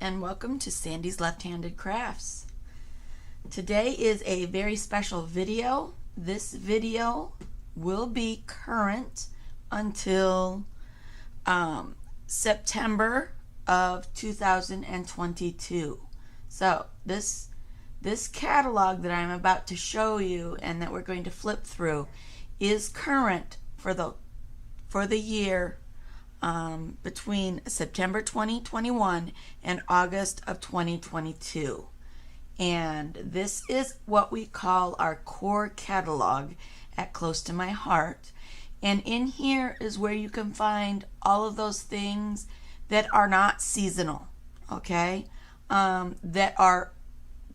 and welcome to Sandy's Left-Handed Crafts. Today is a very special video. This video will be current until September of 2022. So this catalog that I'm about to show you and that we're going to flip through is current for the year between September 2021 and August of 2022. And this is what we call our core catalog at Close to My Heart. And in here is where you can find all of those things that are not seasonal, okay? That are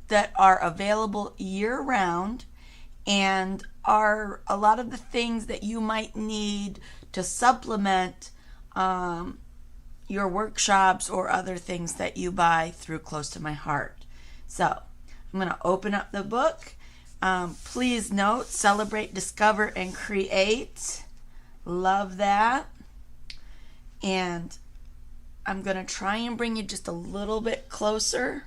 available year-round and are a lot of the things that you might need to supplement your workshops or other things that you buy through Close to My Heart. So I'm going to open up the book. Please note, celebrate, discover, and create. Love that. And I'm going to try and bring you just a little bit closer.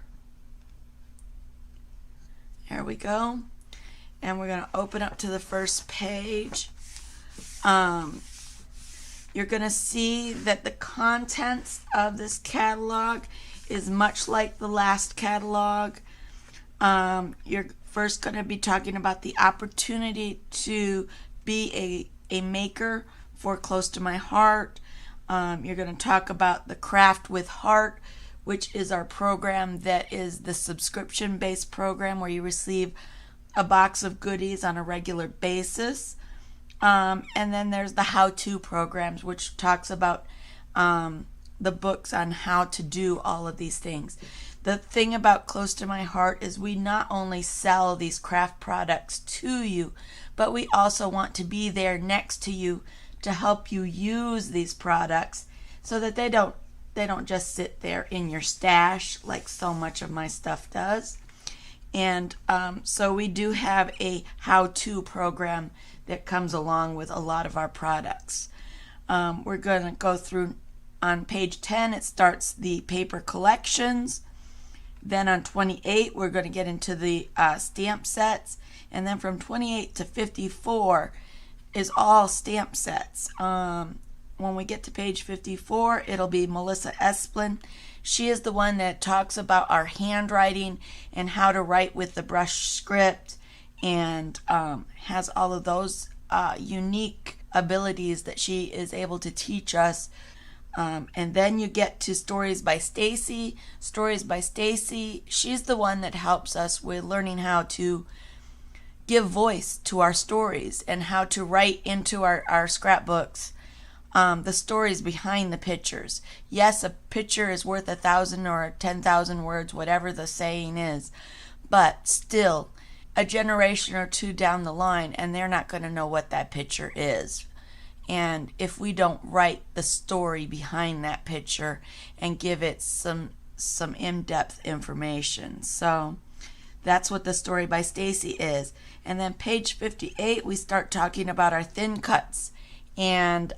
There we go. And we're going to open up to the first page. You're going to see that the contents of this catalog is much like the last catalog. You're first going to be talking about the opportunity to be a maker for Close to My Heart. You're going to talk about the Craft with Heart, which is our program that is the subscription-based program where you receive a box of goodies on a regular basis. And then there's the how-to programs, which talks about the books on how to do all of these things. The thing about Close to My Heart is we not only sell these craft products to you, but we also want to be there next to you to help you use these products so that they don't just sit there in your stash like so much of my stuff does. And so we do have a how-to program that comes along with a lot of our products. We're going to go through on page 10. It starts the paper collections. Then on 28 we're going to get into the stamp sets, and then from 28 to 54 is all stamp sets. When we get to page 54, it'll be Melissa Esplin. She is the one that talks about our handwriting and how to write with the brush script, and has all of those unique abilities that she is able to teach us. And then you get to Stories by Stacy. Stories by Stacy, she's the one that helps us with learning how to give voice to our stories and how to write into our scrapbooks the stories behind the pictures. Yes, a picture is worth 1,000 or 10,000 words, whatever the saying is, but still, a generation or two down the line, and they're not going to know what that picture is. And if we don't write the story behind that picture and give it some in-depth information. So that's what the Story by Stacy is. And then page 58, we start talking about our thin cuts and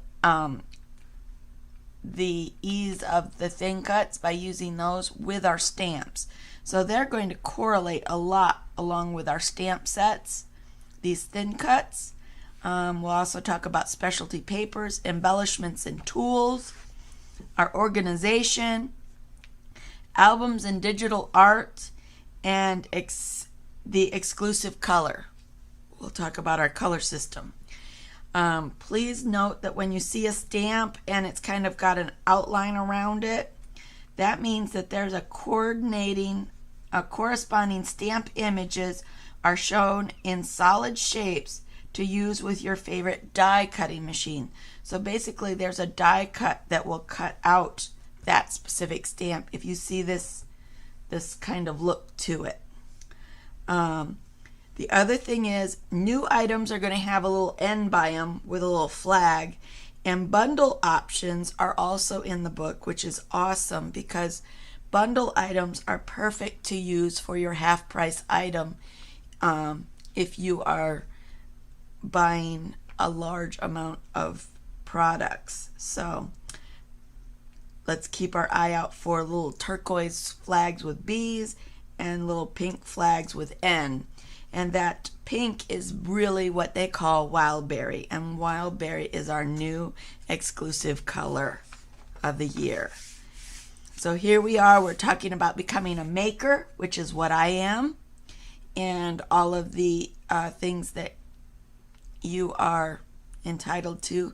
the ease of the thin cuts by using those with our stamps. So they're going to correlate a lot along with our stamp sets, these thin cuts. We'll also talk about specialty papers, embellishments and tools, our organization, albums and digital art, and the exclusive color. We'll talk about our color system. Please note that when you see a stamp and it's kind of got an outline around it, that means that there's corresponding stamp images are shown in solid shapes to use with your favorite die cutting machine. So basically there's a die cut that will cut out that specific stamp if you see this kind of look to it. The other thing is, new items are going to have a little N by them with a little flag, and bundle options are also in the book, which is awesome because bundle items are perfect to use for your half price item if you are buying a large amount of products. So let's keep our eye out for little turquoise flags with B's and little pink flags with N. And that pink is really what they call Wildberry. And Wildberry is our new exclusive color of the year. So here we are, we're talking about becoming a maker, which is what I am, and all of the things that you are entitled to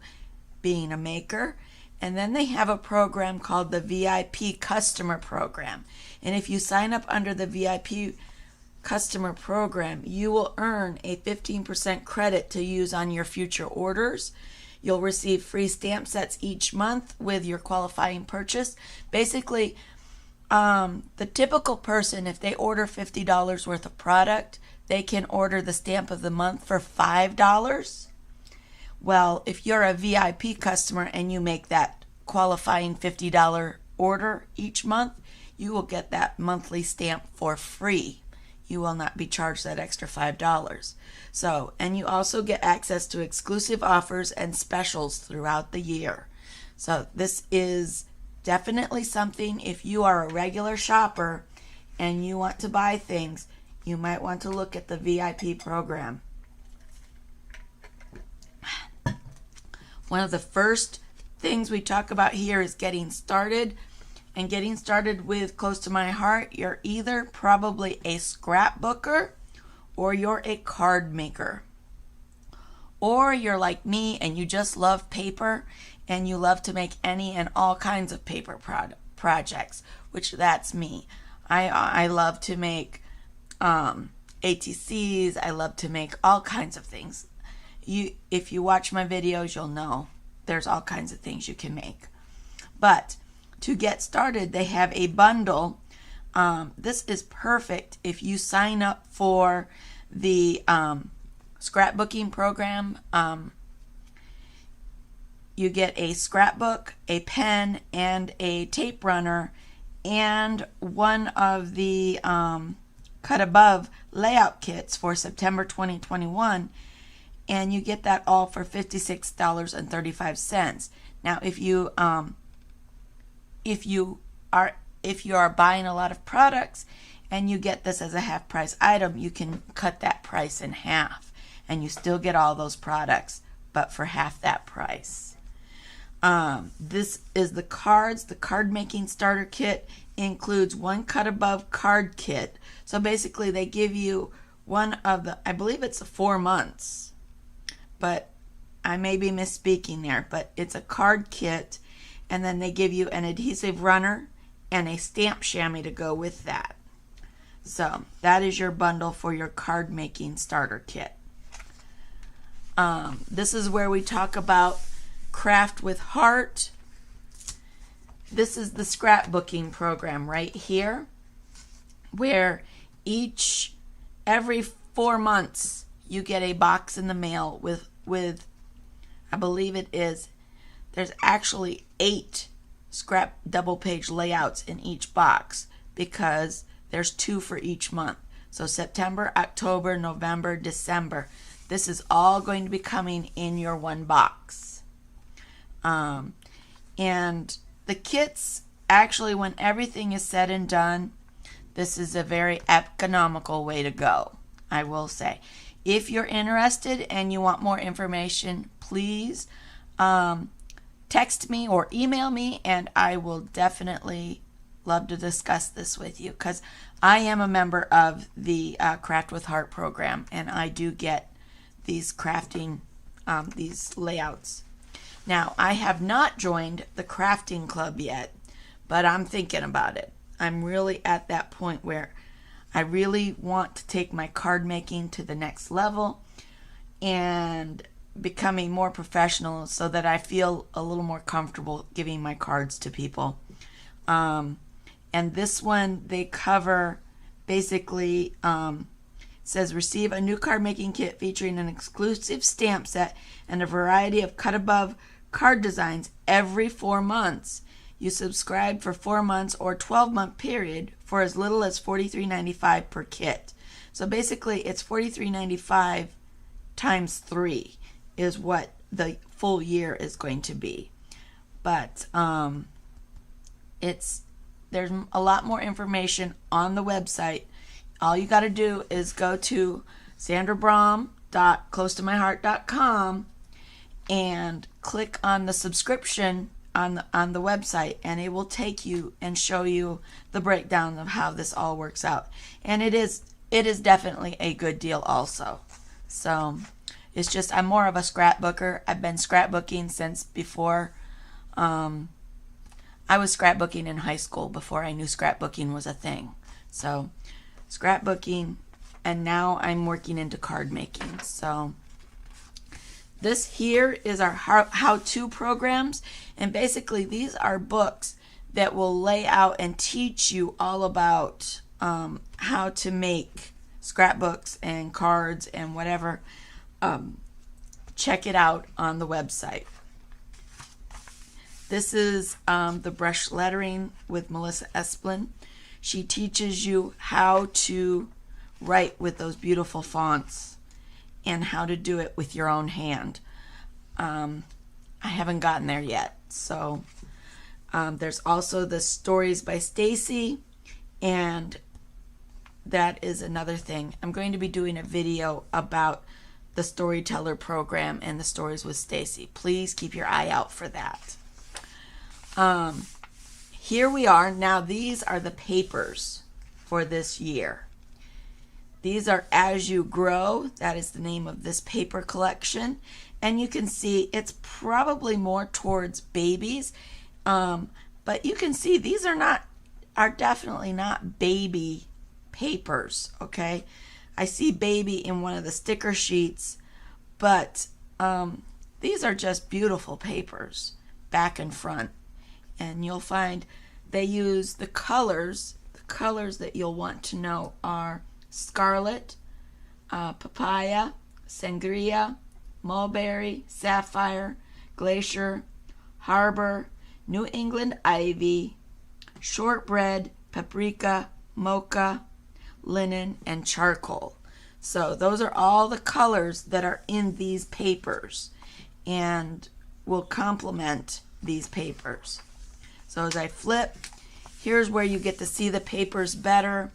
being a maker. And then they have a program called the VIP Customer Program. And if you sign up under the VIP Customer Program, you will earn a 15% credit to use on your future orders. You'll receive free stamp sets each month with your qualifying purchase. Basically, the typical person, if they order $50 worth of product, they can order the stamp of the month for $5. Well, if you're a VIP customer and you make that qualifying $50 order each month, you will get that monthly stamp for free. You will not be charged that extra $5. So, and you also get access to exclusive offers and specials throughout the year. So this is definitely something, if you are a regular shopper and you want to buy things, you might want to look at the VIP program. One of the first things we talk about here is getting started. And getting started with close to my heart, you're either probably a scrapbooker or you're a card maker. Or you're like me and you just love paper and you love to make any and all kinds of paper projects, which that's me. I love to make ATCs. I love to make all kinds of things. If you watch my videos, you'll know there's all kinds of things you can make. But to get started, they have a bundle. This is perfect if you sign up for the scrapbooking program. You get a scrapbook, a pen, and a tape runner, and one of the Cut Above layout kits for September 2021. And you get that all for $56.35. Now, if you are buying a lot of products and you get this as a half price item, you can cut that price in half and you still get all those products, but for half that price. This is the cards. The card making starter kit includes one Cut Above card kit. So basically they give you one of the, I believe it's 4 months, but I may be misspeaking there, but it's a card kit, and then they give you an adhesive runner and a stamp chamois to go with that. So that is your bundle for your card making starter kit. This is where we talk about craft with heart. This is the scrapbooking program right here, where every 4 months you get a box in the mail with I believe it is, there's actually 8 scrap double page layouts in each box because there's 2 for each month. So September, October, November, December. This is all going to be coming in your one box. And the kits, actually, when everything is said and done, this is a very economical way to go, I will say. If you're interested and you want more information, please text me or email me, and I will definitely love to discuss this with you, because I am a member of the Craft with Heart program, and I do get these crafting, these layouts. Now, I have not joined the crafting club yet, but I'm thinking about it. I'm really at that point where I really want to take my card making to the next level and becoming more professional so that I feel a little more comfortable giving my cards to people. And this one, they cover basically, says receive a new card making kit featuring an exclusive stamp set and a variety of cut above card designs every 4 months. You subscribe for 4 months or 12-month period for as little as $43.95 per kit. So basically it's $43.95 times 3 is what the full year is going to be. But There's a lot more information on the website. All you got to do is go to sandrabrahm.closetomyheart.com and click on the subscription on the website, and it will take you and show you the breakdown of how this all works out. And it is definitely a good deal also. So it's just, I'm more of a scrapbooker. I've been scrapbooking since before. I was scrapbooking in high school before I knew scrapbooking was a thing. So scrapbooking, and now I'm working into card making. So this here is our how-to programs, and basically these are books that will lay out and teach you all about how to make scrapbooks and cards and whatever. Check it out on the website. This is the brush lettering with Melissa Esplin. She teaches you how to write with those beautiful fonts and how to do it with your own hand. I haven't gotten there yet. So there's also the Stories by Stacy, and that is another thing. I'm going to be doing a video about the Storyteller program and the Stories with Stacy. Please keep your eye out for that. Here we are. Now these are the papers for this year. These are As You Grow. That is the name of this paper collection. And you can see it's probably more towards babies. But you can see these are definitely not baby papers, okay? I see baby in one of the sticker sheets, but these are just beautiful papers, back and front. And you'll find they use the colors. The colors that you'll want to know are scarlet, papaya, sangria, mulberry, sapphire, glacier, harbor, New England ivy, shortbread, paprika, mocha, linen, and charcoal. So those are all the colors that are in these papers and will complement these papers. So as I flip, here's where you get to see the papers better.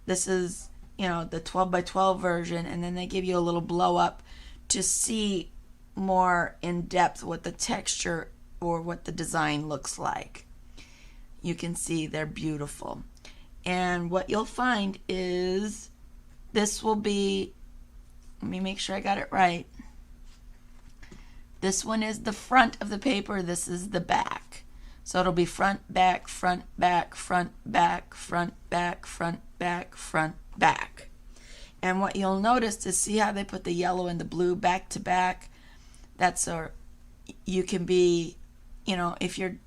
This is, the 12 by 12 version, and then they give you a little blow up to see more in depth what the texture or what the design looks like. You can see they're beautiful. And what you'll find is this will be, let me make sure I got it right. This one is the front of the paper. This is the back. So it'll be front, back, front, back, front, back, front, back, front, back, front, back. And what you'll notice is, see how they put the yellow and the blue back to back? That's you can be, if you're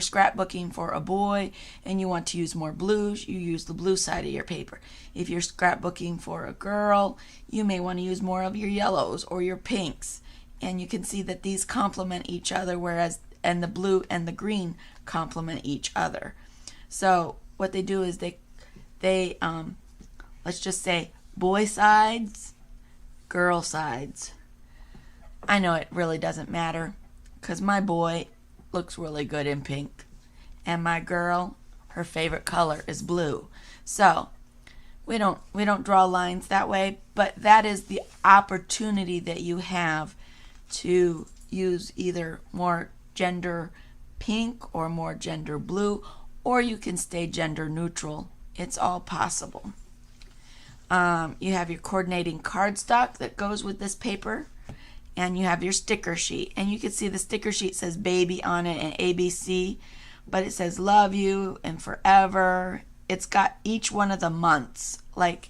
scrapbooking for a boy and you want to use more blues, you use the blue side of your paper. If you're scrapbooking for a girl, you may want to use more of your yellows or your pinks. And you can see that these complement each other, and the blue and the green complement each other. So what they do is they let's just say boy sides, girl sides. I know it really doesn't matter because my boy looks really good in pink, and my girl, her favorite color is blue. So we don't draw lines that way, but that is the opportunity that you have to use either more gender pink or more gender blue, or you can stay gender neutral. It's all possible. You have your coordinating cardstock that goes with this paper, and you have your sticker sheet. And you can see the sticker sheet says baby on it and ABC, but it says love you and forever. It's got each one of the months. Like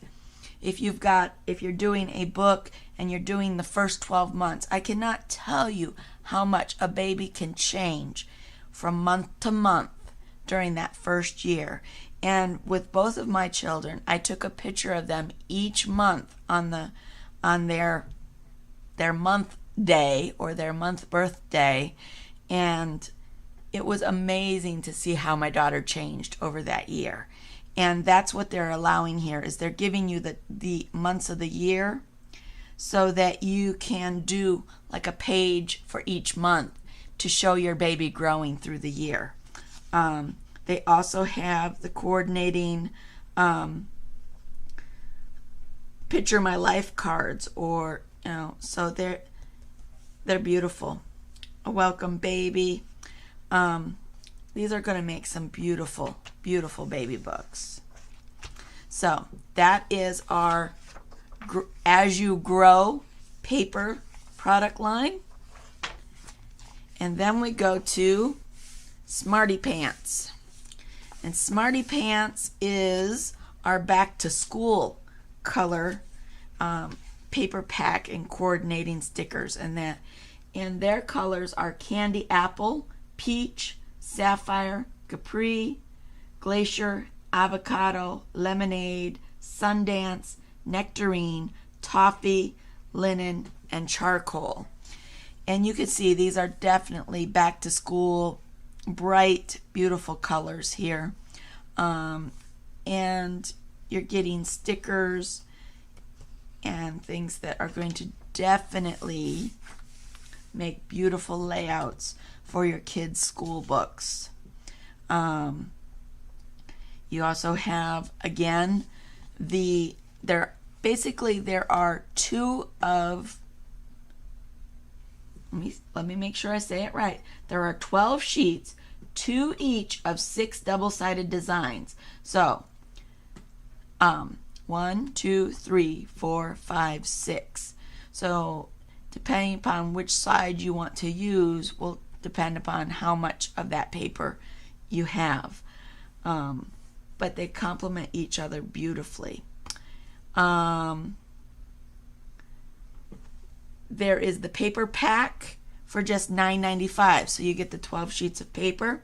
if you're doing a book and you're doing the first 12 months, I cannot tell you how much a baby can change from month to month during that first year. And with both of my children, I took a picture of them each month on their month day or their month birthday, and it was amazing to see how my daughter changed over that year. And that's what they're allowing here, is they're giving you the months of the year so that you can do like a page for each month. to show your baby growing through the year. They also have the coordinating Picture My Life cards, or so they're beautiful. A welcome baby. These are going to make some beautiful, beautiful baby books. So that is our As You Grow paper product line. And then we go to Smartypants. And Smartypants is our back to school color paper pack and coordinating stickers, and their colors are candy apple, peach, sapphire, capri, glacier, avocado, lemonade, Sundance, nectarine, toffee, linen, and charcoal. And you can see these are definitely back to school, bright, beautiful colors here. And you're getting stickers and things that are going to definitely make beautiful layouts for your kids' school books. You also have, again, there are two of, let me make sure I say it right. There are 12 sheets, 2 each of 6 double-sided designs. So 1, 2, 3, 4, 5, 6. So depending upon which side you want to use will depend upon how much of that paper you have. But they complement each other beautifully. There is the paper pack for just $9.95. So you get the 12 sheets of paper.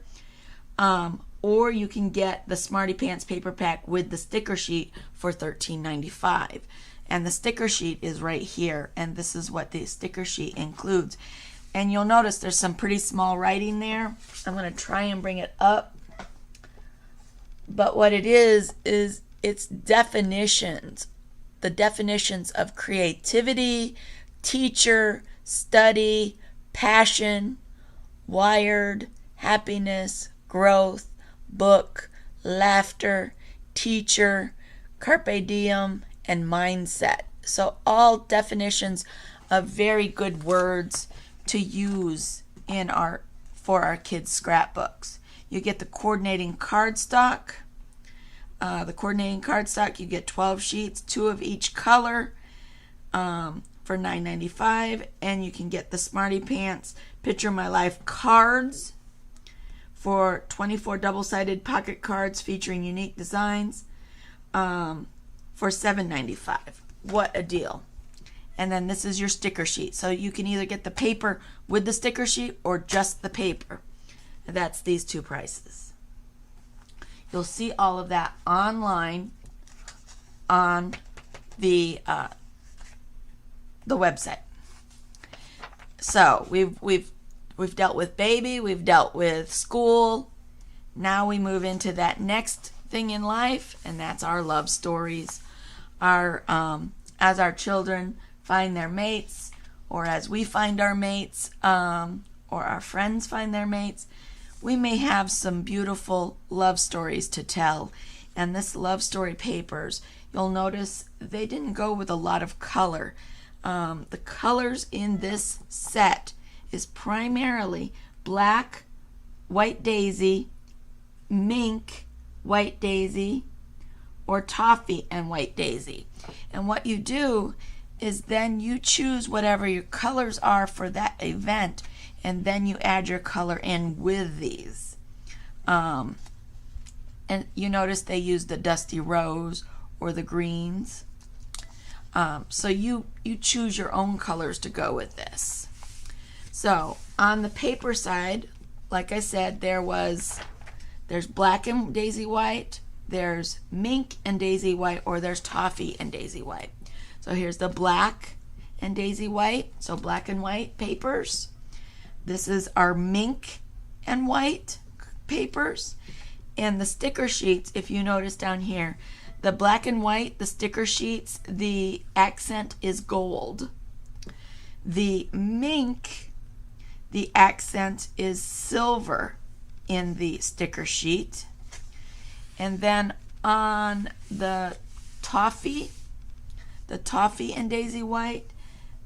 Or you can get the Smartypants paper pack with the sticker sheet for $13.95. And the sticker sheet is right here. And this is what the sticker sheet includes. And you'll notice there's some pretty small writing there. I'm going to try and bring it up. But what it is it's definitions. The definitions of creativity, teacher, study, passion, wired, happiness, growth, book, laughter, teacher, carpe diem, and mindset. So all definitions of very good words to use for our kids' scrapbooks. You get the coordinating cardstock. You get 12 sheets, 2 of each color, for $9.95. And you can get the Smartypants Picture My Life cards for 24 double-sided pocket cards featuring unique designs, for $7.95. What a deal. And then this is your sticker sheet. So you can either get the paper with the sticker sheet or just the paper. And that's these two prices. You'll see all of that online on the website. So we've dealt with baby, we've dealt with school. Now we move into that next thing in life, and that's our love stories. As our children find their mates, or as we find our mates, or our friends find their mates, we may have some beautiful love stories to tell. And this love story papers, you'll notice they didn't go with a lot of color. The colors in this set is primarily black, white daisy, mink, white daisy, or toffee and white daisy. And what you do is then you choose whatever your colors are for that event, and then you add your color in with these. And you notice they use the dusty rose or the greens. So you choose your own colors to go with this. So on the paper side, like I said, there's black and daisy white, there's mink and daisy white, or there's toffee and daisy white. So here's the black and daisy white, so black and white papers. This is our mink and white papers. And the sticker sheets, if you notice down here, the black and white, the sticker sheets, the accent is gold. The mink, the accent is silver in the sticker sheet. And then on the toffee and daisy white,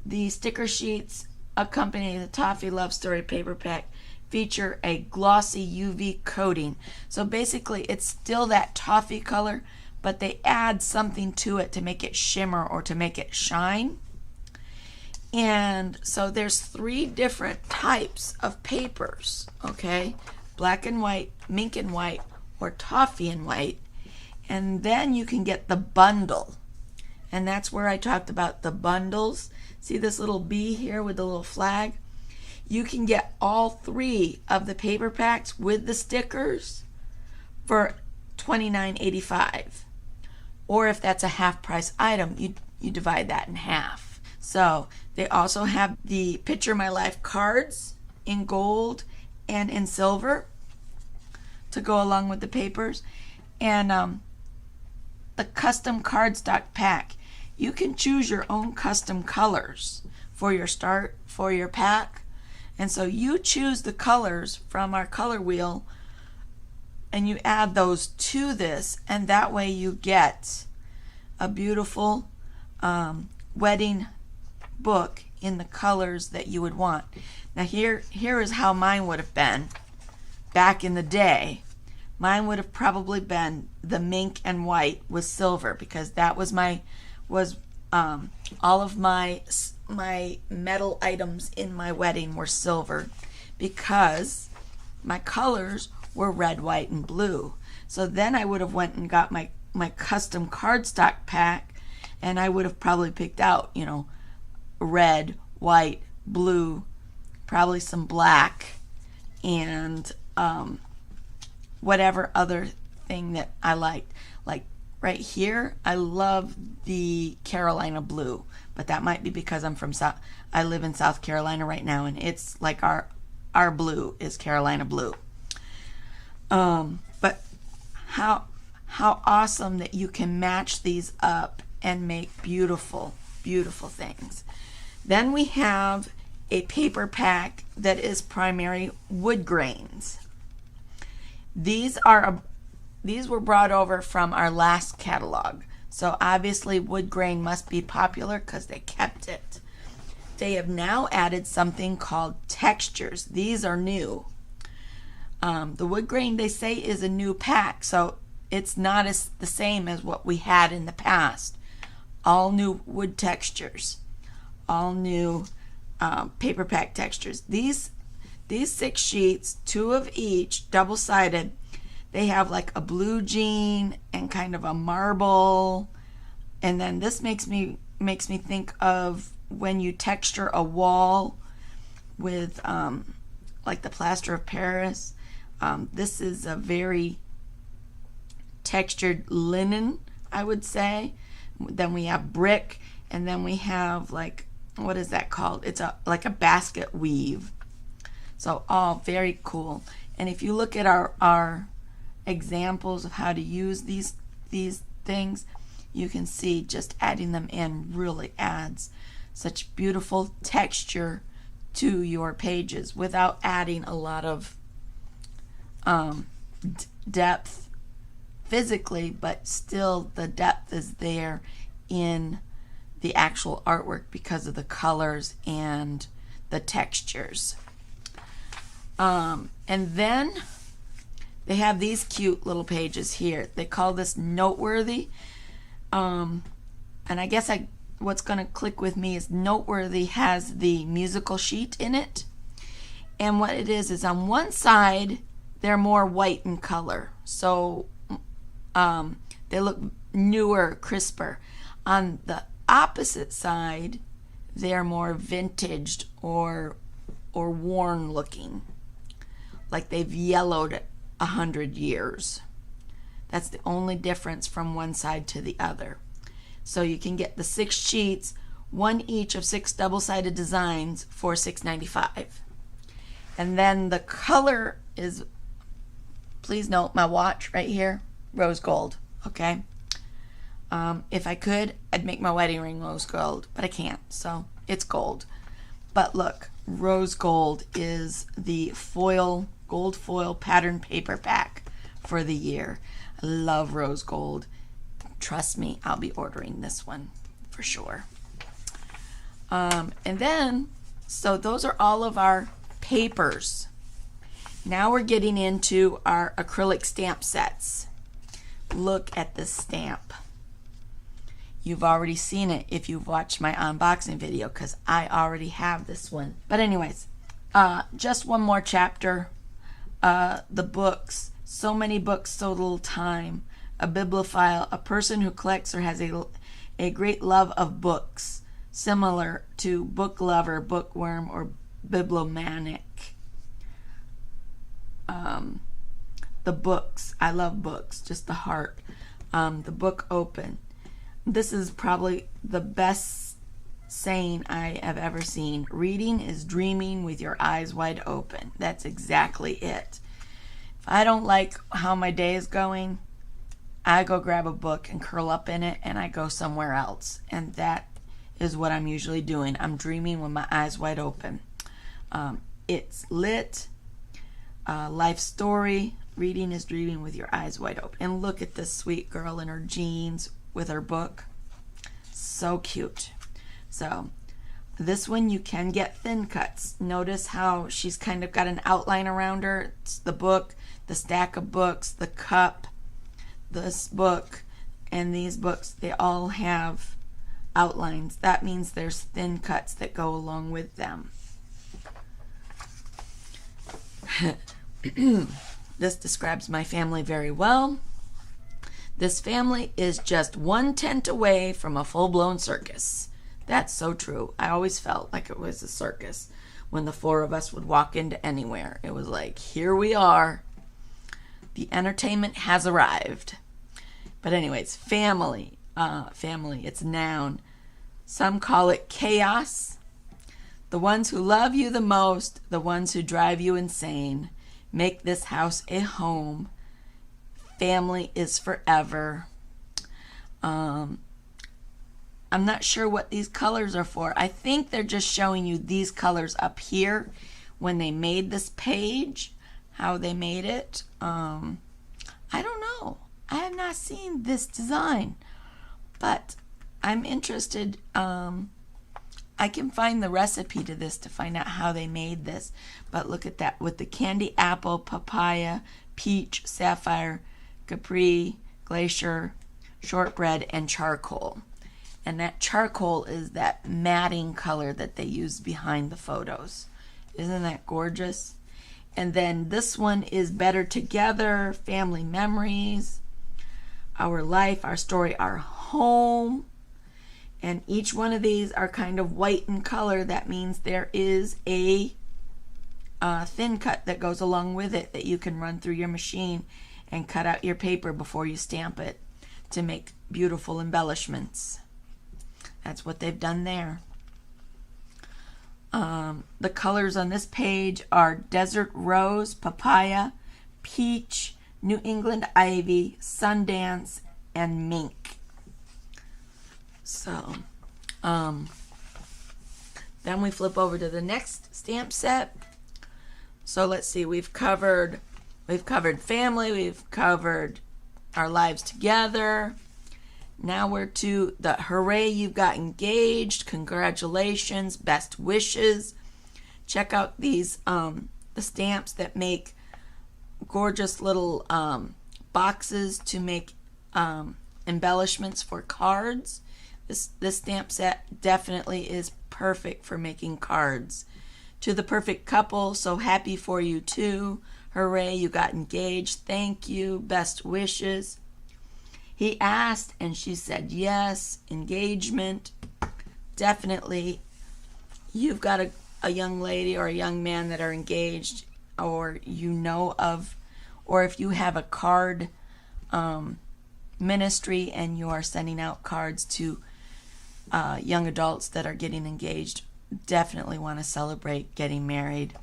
the sticker sheets accompanying the Toffee Love Story paper pack feature a glossy UV coating. So basically it's still that toffee color, but they add something to it to make it shimmer or to make it shine. And so there's 3 different types of papers, okay? Black and white, mink and white, or toffee and white. And then you can get the bundle. And that's where I talked about the bundles. See this little bee here with the little flag? You can get all 3 of the paper packs with the stickers for $29.85. Or if that's a half price item, you divide that in half. So they also have the Picture My Life cards in gold and in silver to go along with the papers. And the custom cardstock pack. You can choose your own custom colors for your pack. And so you choose the colors from our color wheel and you add those to this, and that way you get a beautiful wedding book in the colors that you would want. Now here is how mine would have been back in the day. Mine would have probably been the mink and white with silver, because that was all of my metal items in my wedding were silver, because my colors were red, white, and blue. So then I would have went and got my custom cardstock pack, and I would have probably picked out, you know, red, white, blue, probably some black, and whatever other thing that I liked. Like right here, I love the Carolina blue, but that might be because I'm from I live in South Carolina right now, and it's like our blue is Carolina blue. But how awesome that you can match these up and make beautiful, beautiful things. Then we have a paper pack that is primary wood grains. These were brought over from our last catalog. So obviously wood grain must be popular because they kept it. They have now added something called textures. These are new. The wood grain, they say, is a new pack, so it's not the same as what we had in the past. All new wood textures, all new paper pack textures. These 6 sheets, 2 of each, double-sided, they have like a blue jean and kind of a marble, and then this makes me think of when you texture a wall with like the plaster of Paris. This is a very textured linen, I would say. Then we have brick, and then we have like, what is that called? It's like a basket weave. So all very cool. And if you look at our examples of how to use these things, you can see just adding them in really adds such beautiful texture to your pages without adding a lot of depth physically, but still the depth is there in the actual artwork because of the colors and the textures. And then they have these cute little pages here. They call this Noteworthy. And I guess what's going to click with me is Noteworthy has the musical sheet in it. And what it is on one side, they're more white in color. So they look newer, crisper. On the opposite side, they're more vintaged or worn looking, like they've yellowed 100 years. That's the only difference from one side to the other. So you can get the 6 sheets, 1 each of 6 double-sided designs for $6.95. And then the color is, please note my watch right here, rose gold, okay? If I could, I'd make my wedding ring rose gold, but I can't, so it's gold. But look, Rose Gold is the gold foil pattern paper pack for the year. I love Rose Gold. Trust me, I'll be ordering this one for sure. And then, so those are all of our papers. Now we're getting into our acrylic stamp sets. Look at this stamp. You've already seen it if you've watched my unboxing video, because I already have this one. But anyways, just one more chapter. The books. So many books, so little time. A bibliophile, a person who collects or has a great love of books, similar to book lover, bookworm, or bibliomaniac. The books. I love books. Just the heart. The book open. This is probably the best saying I have ever seen. Reading is dreaming with your eyes wide open. That's exactly it. If I don't like how my day is going, I go grab a book and curl up in it, and I go somewhere else. And that is what I'm usually doing. I'm dreaming with my eyes wide open. It's lit. Life story. Reading is dreaming with your eyes wide open. And look at this sweet girl in her jeans with her book. So cute. So this one you can get thin cuts. Notice how she's kind of got an outline around her. It's the book, the stack of books, the cup, this book, and these books. They all have outlines. That means there's thin cuts that go along with them. This describes my family very well. This family is just one tent away from a full-blown circus. That's so true. I always felt like it was a circus when the four of us would walk into anywhere. It was like, here we are. The entertainment has arrived. But anyways, family. Family, it's a noun. Some call it chaos. The ones who love you the most, the ones who drive you insane, make this house a home. Family is forever. I'm not sure what these colors are for. I think they're just showing you these colors up here when they made this page, how they made it. I don't know. I have not seen this design, but I'm interested. I can find the recipe to this to find out how they made this. But look at that, with the candy apple, papaya, peach, sapphire, capri, glacier, shortbread, and charcoal. And that charcoal is that matting color that they use behind the photos. Isn't that gorgeous? And then this one is Better Together, Family Memories, Our Life, Our Story, Our Home. And each one of these are kind of white in color. That means there is a thin cut that goes along with it that you can run through your machine and cut out your paper before you stamp it to make beautiful embellishments. That's what they've done there. The colors on this page are Desert Rose, Papaya, Peach, New England Ivy, Sundance, and Mink. So, then we flip over to the next stamp set. So let's see, we've covered family, we've covered Our Lives Together. Now we're to the hooray, you've got engaged, congratulations, best wishes. Check out these the stamps that make gorgeous little boxes to make embellishments for cards. This stamp set definitely is perfect for making cards. To the perfect couple, so happy for you too. Hooray, you got engaged. Thank you. Best wishes. He asked and she said yes. Engagement. Definitely. You've got a young lady or a young man that are engaged, or you know of, or if you have a card ministry and you are sending out cards to young adults that are getting engaged, definitely want to celebrate getting married.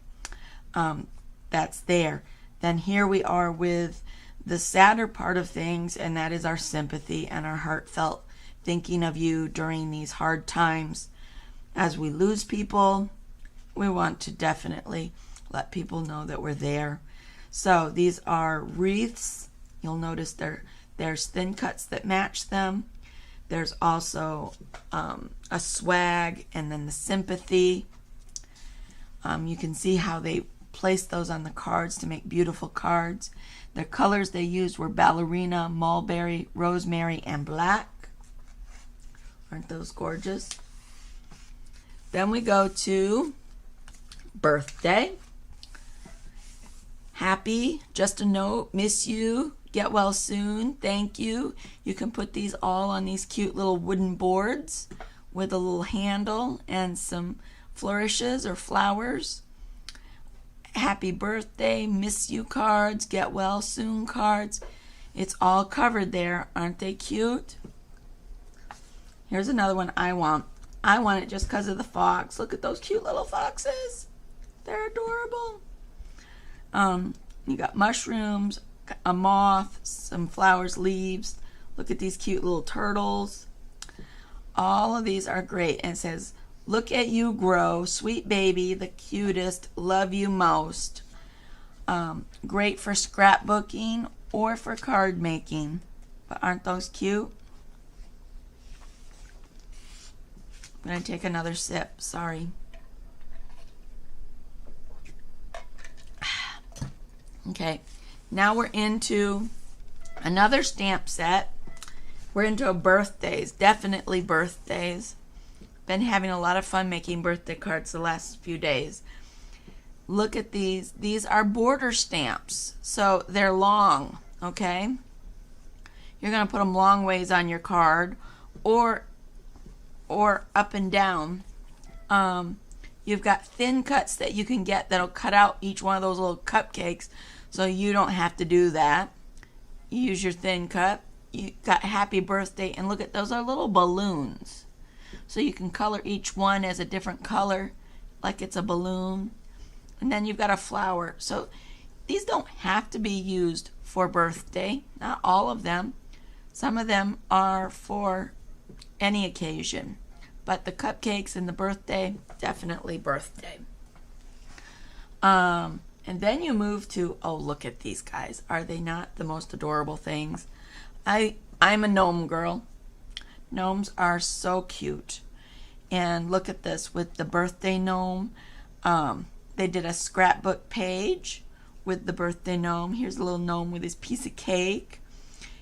That's there. Then here we are with the sadder part of things, and that is our sympathy and our heartfelt thinking of you during these hard times as we lose people, we want to definitely let people know that we're there. So these are wreaths. You'll notice there's thin cuts that match them. There's also a swag, and then the sympathy. You can see how they placed those on the cards to make beautiful cards. The colors they used were ballerina, mulberry, rosemary, and black. Aren't those gorgeous? Then we go to birthday. Happy, just a note, miss you, get well soon, thank you. You can put these all on these cute little wooden boards with a little handle and some flourishes or flowers. Happy birthday, miss you cards, get well soon cards. It's all covered there. Aren't they cute? Here's another one I want. I want it just because of the fox. Look at those cute little foxes. They're adorable. You got mushrooms, a moth, some flowers, leaves. Look at these cute little turtles. All of these are great. And it says, look at you grow, sweet baby, the cutest, love you most. Great for scrapbooking or for card making. But aren't those cute? I'm going to take another sip. Sorry. Okay, now we're into another stamp set. We're into birthdays, definitely birthdays. Been having a lot of fun making birthday cards the last few days. Look at these. These are border stamps, so they're long, okay? You're going to put them long ways on your card or up and down. You've got thin cuts that you can get that'll cut out each one of those little cupcakes, so you don't have to do that. You use your thin cut. You got happy birthday, and look at those are little balloons. So you can color each one as a different color, like it's a balloon. And then you've got a flower. So these don't have to be used for birthday, not all of them. Some of them are for any occasion. But the cupcakes and the birthday, definitely birthday. And then you move to, oh, look at these guys. Are they not the most adorable things? I'm a gnome girl. Gnomes are so cute. And look at this with the birthday gnome. They did a scrapbook page with the birthday gnome. Here's a little gnome with his piece of cake.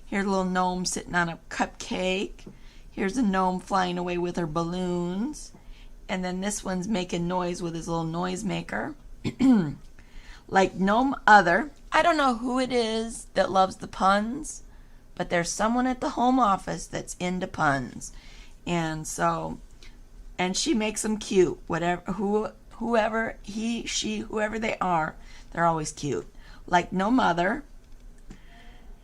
Here's a little gnome sitting on a cupcake. Here's a gnome flying away with her balloons. And then this one's making noise with his little noise maker. Like Gnome Other. I don't know who it is that loves the puns, but there's someone at the home office that's into puns. And so, and she makes them cute. Whoever he, she, whoever they are, they're always cute. Like Gnome Other.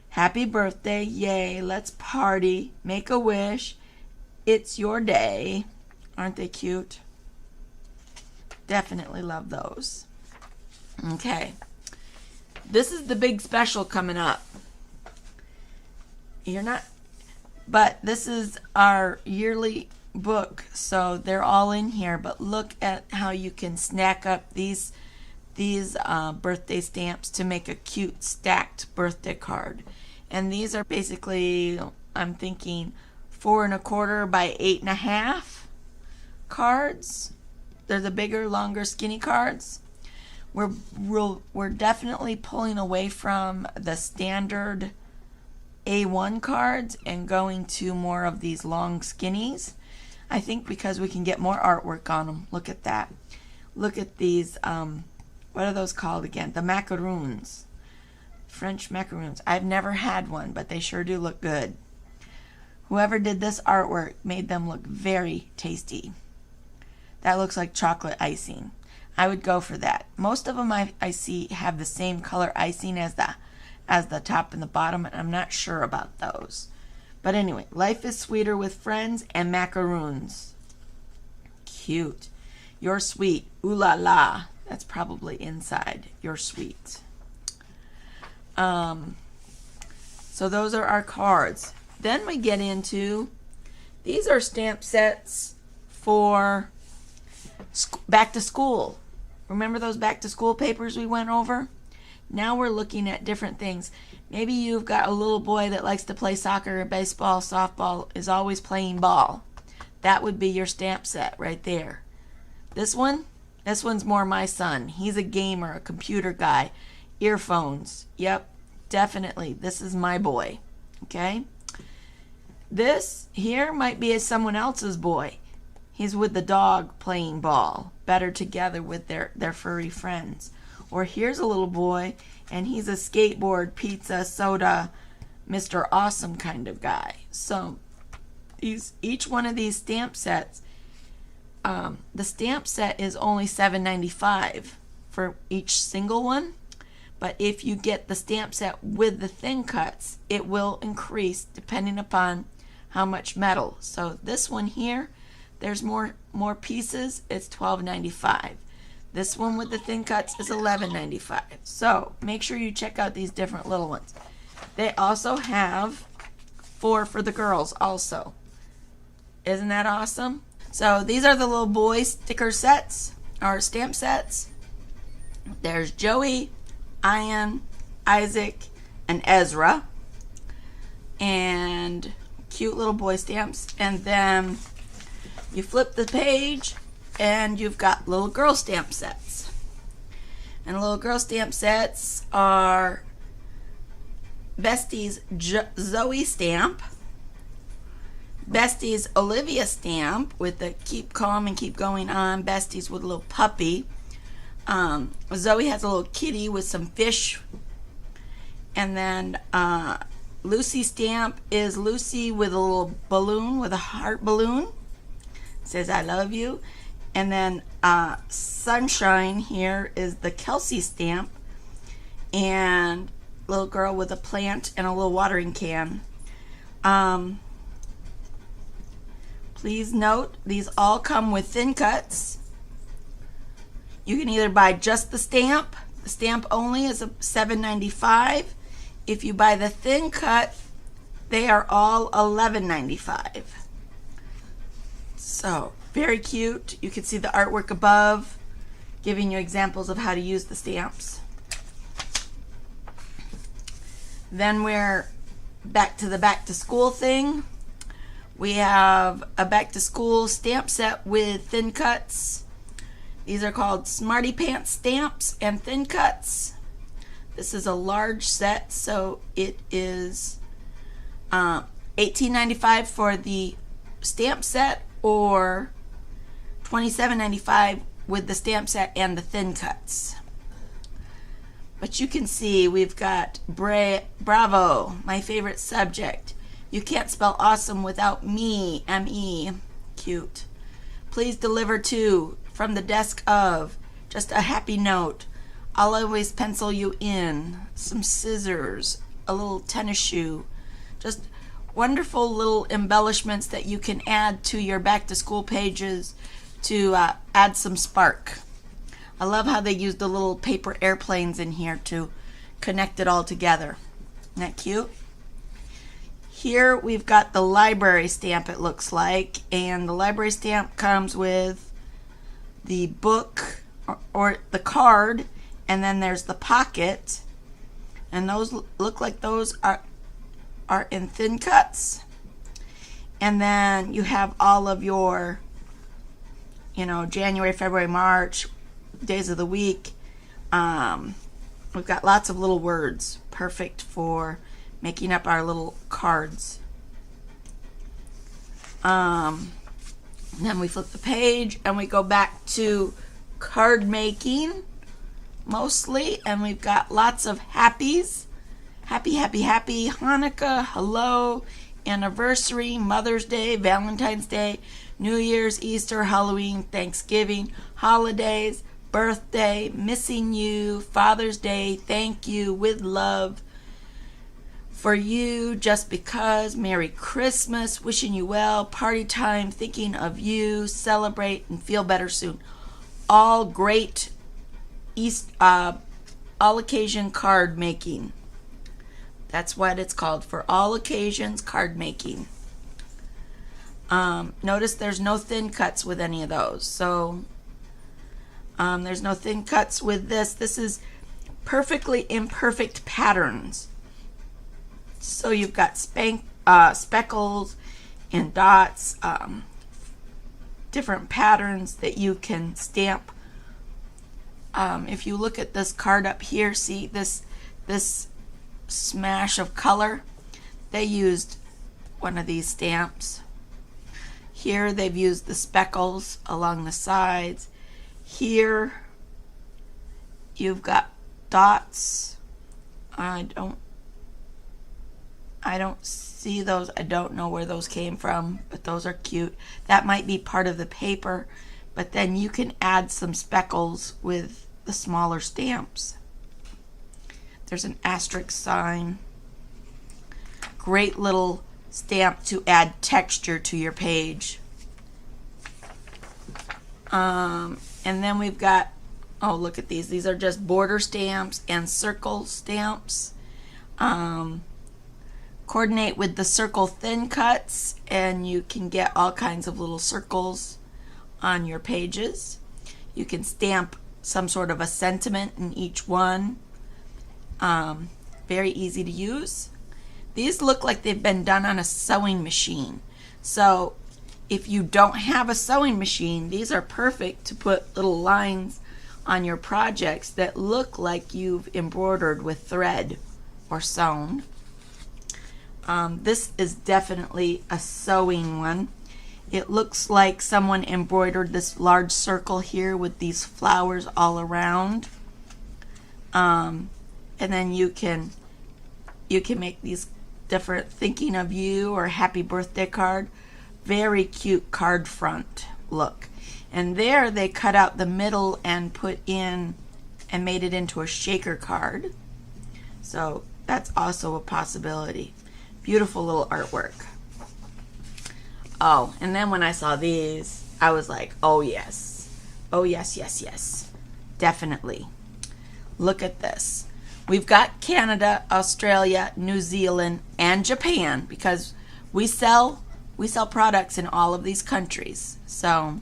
Happy birthday, yay, let's party, make a wish, it's your day. Aren't they cute? Definitely love those. Okay, this is the big special coming up. But this is our yearly book, so they're all in here. But look at how you can snack up these birthday stamps to make a cute stacked birthday card. And these are basically, I'm thinking, 4 1/4 by 8 1/2 cards. They're the bigger, longer, skinny cards. We're definitely pulling away from the standard A1 cards and going to more of these long skinnies. I think because we can get more artwork on them. Look at that. Look at these, what are those called again? The macaroons. French macaroons. I've never had one, but they sure do look good. Whoever did this artwork made them look very tasty. That looks like chocolate icing. I would go for that. Most of them I see have the same color icing as the top and the bottom, and I'm not sure about those. But anyway, life is sweeter with friends and macaroons. Cute. You're sweet. Ooh la la. That's probably inside. You're sweet. So those are our cards. Then we get into, these are stamp sets for Back to school. Remember those back to school papers we went over? Now we're looking at different things. Maybe you've got a little boy that likes to play soccer, baseball, softball, is always playing ball. That would be your stamp set right there. This one's more my son. He's a gamer, a computer guy. Earphones. Yep, definitely. This is my boy. Okay? This here might be someone else's boy. He's with the dog playing ball, better together with their furry friends. Or here's a little boy, and he's a skateboard, pizza, soda, Mr. Awesome kind of guy. So each one of these stamp sets, the stamp set is only $7.95 for each single one. But if you get the stamp set with the thin cuts, it will increase depending upon how much metal. So this one here, there's more pieces, it's $12.95. This one with the thin cuts is $11.95. So make sure you check out these different little ones. They also have 4 for the girls also. Isn't that awesome? So these are the little boy sticker sets, or stamp sets. There's Joey, Ian, Isaac, and Ezra. And cute little boy stamps. And then you flip the page and you've got little girl stamp sets. And little girl stamp sets are Bestie's Zoe stamp, Bestie's Olivia stamp with the keep calm and keep going on, Bestie's with a little puppy. Zoe has a little kitty with some fish. And then Lucy stamp is Lucy with a little balloon, with a heart balloon. It says I love you. And then Sunshine here is the Kelsey stamp, and little girl with a plant and a little watering can. Please note, these all come with thin cuts. You can either buy just the stamp only is $7.95. If you buy the thin cut, they are all $11.95. So very cute. You can see the artwork above, giving you examples of how to use the stamps. Then we're back to the back to school thing. We have a back to school stamp set with thin cuts. These are called Smartypants stamps and thin cuts. This is a large set, so it is $18.95 for the stamp set, or $27.95 with the stamp set and the thin cuts. But you can see we've got Bravo, my favorite subject. You can't spell awesome without me, M-E. Cute. Please deliver to, from the desk of, just a happy note. I'll always pencil you in. Some scissors, a little tennis shoe. Just wonderful little embellishments that you can add to your back to school pages to add some spark. I love how they use the little paper airplanes in here to connect it all together. Isn't that cute? Here we've got the library stamp, it looks like, and the library stamp comes with the book or the card, and then there's the pocket, and those look like those are in thin cuts. And then you have all of your, January, February, March, days of the week. We've got lots of little words, perfect for making up our little cards. Then we flip the page and we go back to card making mostly, and we've got lots of happies. Happy, happy, happy, Hanukkah, hello, anniversary, Mother's Day, Valentine's Day, New Year's, Easter, Halloween, Thanksgiving, holidays, birthday, missing you, Father's Day, thank you, with love, for you, just because, Merry Christmas, wishing you well, party time, thinking of you, celebrate and feel better soon. All great all occasion card making. That's what it's called, for all occasions card making. Notice there's no thin cuts with any of those. So There's no thin cuts with this. This is perfectly imperfect patterns. So you've got speckles and dots, different patterns that you can stamp. If you look at this card up here, see this smash of color? They used one of these stamps. Here they've used the speckles along the sides. Here you've got dots. I don't see those. I don't know where those came from, but those are cute. That might be part of the paper, but then you can add some speckles with the smaller stamps. There's an asterisk sign. Great little stamp to add texture to your page. And then we've got, oh, look at these. These are just border stamps and circle stamps. Coordinate with the circle thin cuts and you can get all kinds of little circles on your pages. You can stamp some sort of a sentiment in each one. Very easy to use. These look like they've been done on a sewing machine. So if you don't have a sewing machine, these are perfect to put little lines on your projects that look like you've embroidered with thread or sewn. This is definitely a sewing one. It looks like someone embroidered this large circle here with these flowers all around. And then you can make these different thinking of you or happy birthday card. Very cute card front look. And there they cut out the middle and put in and made it into a shaker card. So that's also a possibility. Beautiful little artwork. Oh, and then when I saw these, I was like, oh yes. Oh yes, yes, yes. Definitely. Look at this. We've got Canada, Australia, New Zealand, and Japan because we sell products in all of these countries. So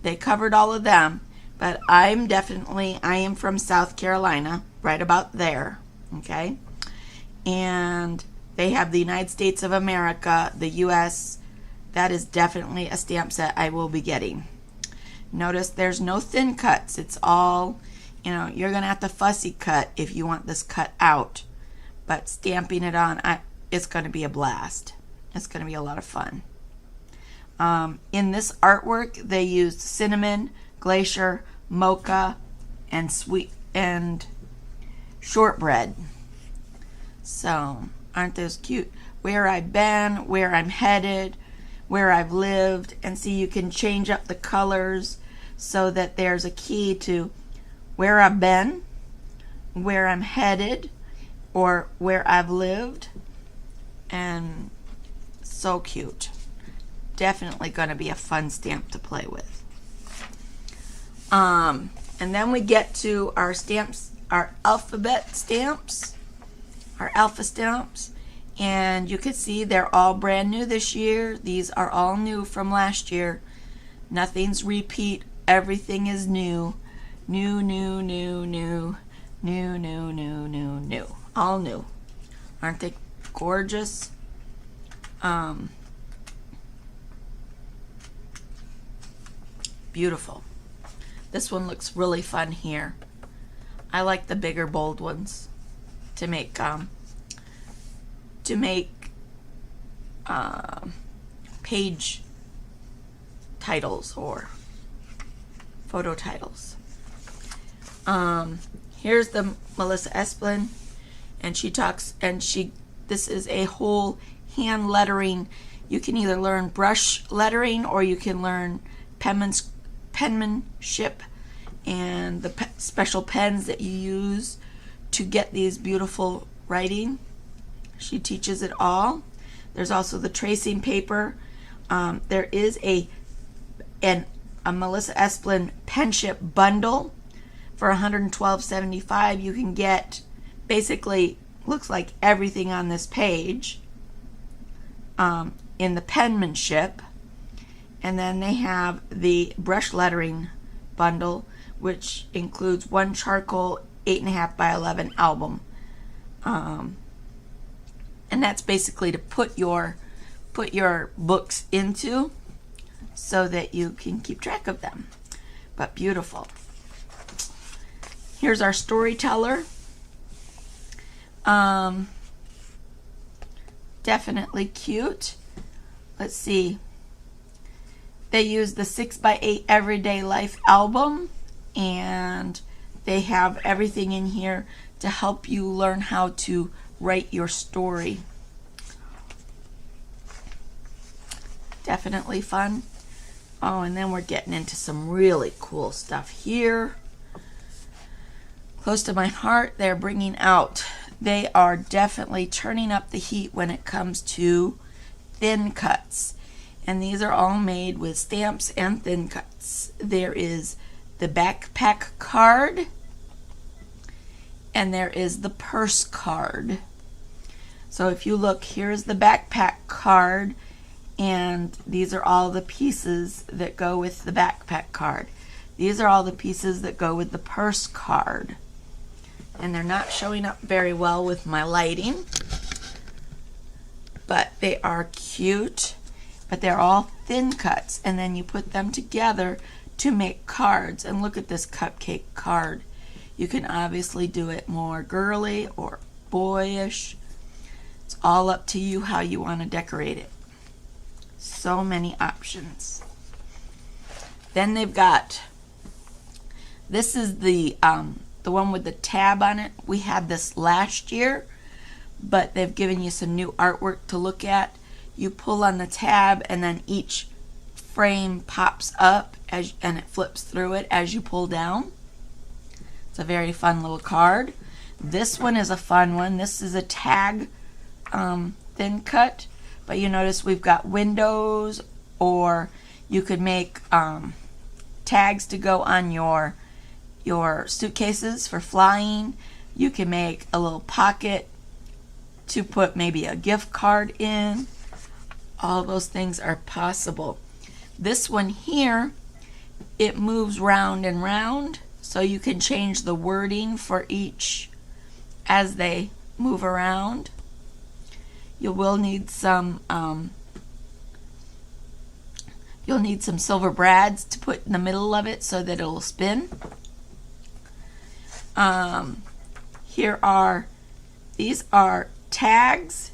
they covered all of them, but I am from South Carolina, right about there, okay? And they have the United States of America, the US. That is definitely a stamp set I will be getting. Notice there's no thin cuts. It's all, you're going to have to fussy cut if you want this cut out. But stamping it on, it's going to be a blast. It's going to be a lot of fun. In this artwork, they used cinnamon, glacier, mocha, and sweet and shortbread. So, aren't those cute? Where I've been, where I'm headed, where I've lived, and see you can change up the colors so that there's a key to where I've been, where I'm headed, or where I've lived. And so cute. Definitely going to be a fun stamp to play with. And then we get to our stamps, our alphabet stamps, our alpha stamps. And you can see they're all brand new this year. These are all new from last year. Nothing's repeat. Everything is new. New, new, new, new, new, new, new, new, new. All new. Aren't they gorgeous? Beautiful. This one looks really fun here. I like the bigger, bold ones to make page titles or photo titles. Here's the Melissa Esplin, and this is a whole hand lettering. You can either learn brush lettering or you can learn penmanship and the special pens that you use to get these beautiful writing. She teaches it all. There's also the tracing paper. There is a Melissa Esplin Penship Bundle for $112.75. You can get basically looks like everything on this page in the penmanship. And then they have the brush lettering Bundle, which includes one charcoal 8.5 by 11 album. And that's basically to put your books into so that you can keep track of them. But beautiful. Here's our Storyteller. Definitely cute. Let's see. They use the 6x8 Everyday Life album, and they have everything in here to help you learn how to write your story. Definitely fun. Oh, and then we're getting into some really cool stuff here. Close to my heart, they're bringing out. They are definitely turning up the heat when it comes to thin cuts. And these are all made with stamps and thin cuts. There is the backpack card, and there is the purse card. So if you look, here's the backpack card, and these are all the pieces that go with the backpack card. These are all the pieces that go with the purse card. And they're not showing up very well with my lighting, but they are cute. But they're all thin cuts, and then you put them together to make cards. And look at this cupcake card. You can obviously do it more girly or boyish. It's all up to you how you want to decorate it. So many options. Then they've got, this is the one with the tab on it. We had this last year, but they've given you some new artwork to look at. You pull on the tab, and then each frame pops up and it flips through it as you pull down. It's a very fun little card. This one is a fun one. This is a tag thin cut, but you notice we've got windows, or you could make tags to go on your suitcases for flying. You can make a little pocket to put maybe a gift card in. All those things are possible. This one here, it moves round and round, so you can change the wording for each as they move around. You will need some silver brads to put in the middle of it so that it'll spin. These are tags.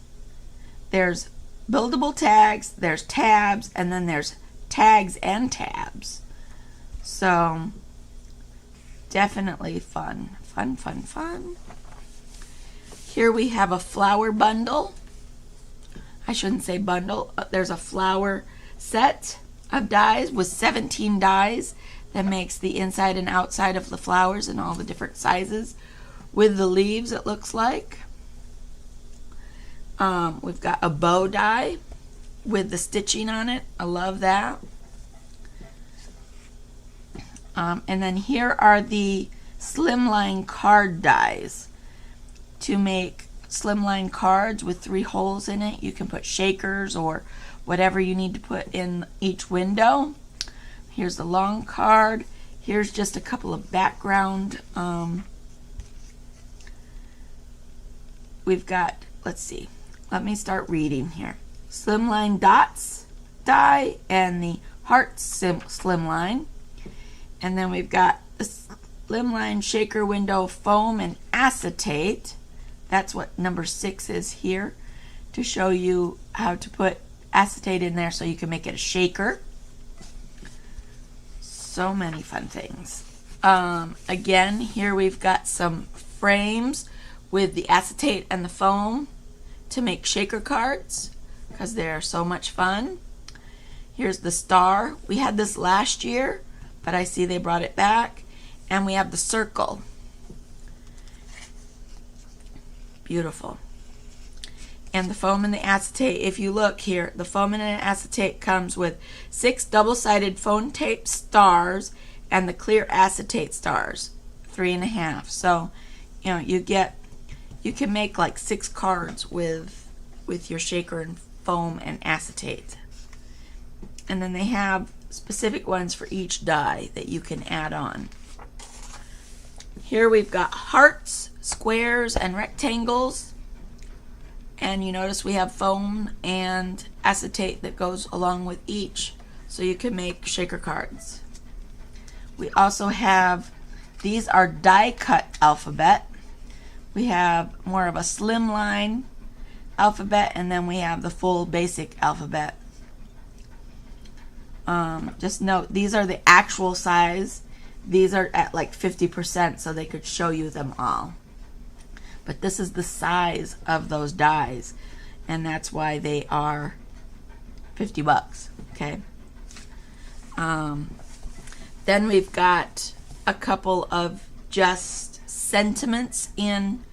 There's buildable tags, there's tabs, and then there's tags and tabs. So definitely fun. Here we have a flower bundle. I shouldn't say bundle. There's a flower set of dies with 17 dies that makes the inside and outside of the flowers in all the different sizes with the leaves, it looks like. We've got a bow die with the stitching on it. I love that. And then here are the slimline card dies. To make slimline cards with 3 holes in it, you can put shakers or whatever you need to put in each window. Here's the long card. Here's just a couple of background. We've got, let's see. Let me start reading here. Slimline dots die and the heart slimline. And then we've got the slimline shaker window foam and acetate. That's what number 6 is here, to show you how to put acetate in there so you can make it a shaker. So many fun things. Again, here we've got some frames with the acetate and the foam to make shaker cards because they're so much fun. Here's the star. We had this last year, but I see they brought it back. And we have the circle. Beautiful. And the foam and the acetate, if you look here, the foam and the acetate comes with 6 double-sided foam tape stars and the clear acetate stars, 3.5. So, you know, you can make like 6 cards with your shaker and foam and acetate. And then they have specific ones for each die that you can add on. Here we've got hearts, squares, and rectangles. And you notice we have foam and acetate that goes along with each, so you can make shaker cards. We also have, these are die cut alphabet. We have more of a slimline alphabet, and then we have the full basic alphabet. Just note, these are the actual size. These are at like 50%, so they could show you them all. But this is the size of those dies, and that's why they are 50 bucks, okay? Then we've got a couple of just sentiments in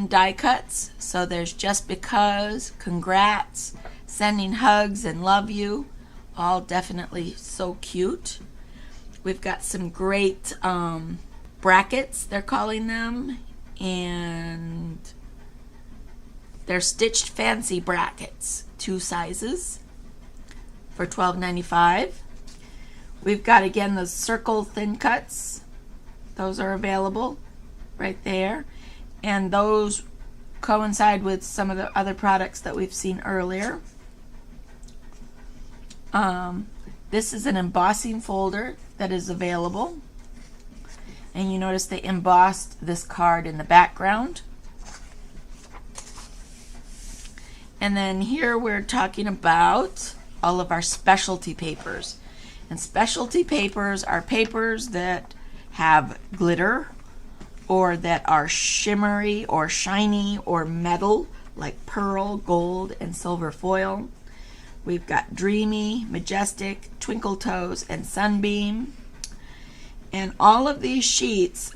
die cuts. So there's just because, congrats, sending hugs, and love you. All definitely so cute. We've got some great brackets, they're calling them, and they're stitched fancy brackets, 2 sizes for $12.95. We've got, again, the circle thin cuts. Those are available right there, and those coincide with some of the other products that we've seen earlier. This is an embossing folder that is available, and you notice they embossed this card in the background. And then here we're talking about all of our specialty papers. And specialty papers are papers that have glitter, or that are shimmery or shiny or metal, like pearl, gold, and silver foil. We've got Dreamy, Majestic, Twinkle Toes, and Sunbeam. And all of these sheets,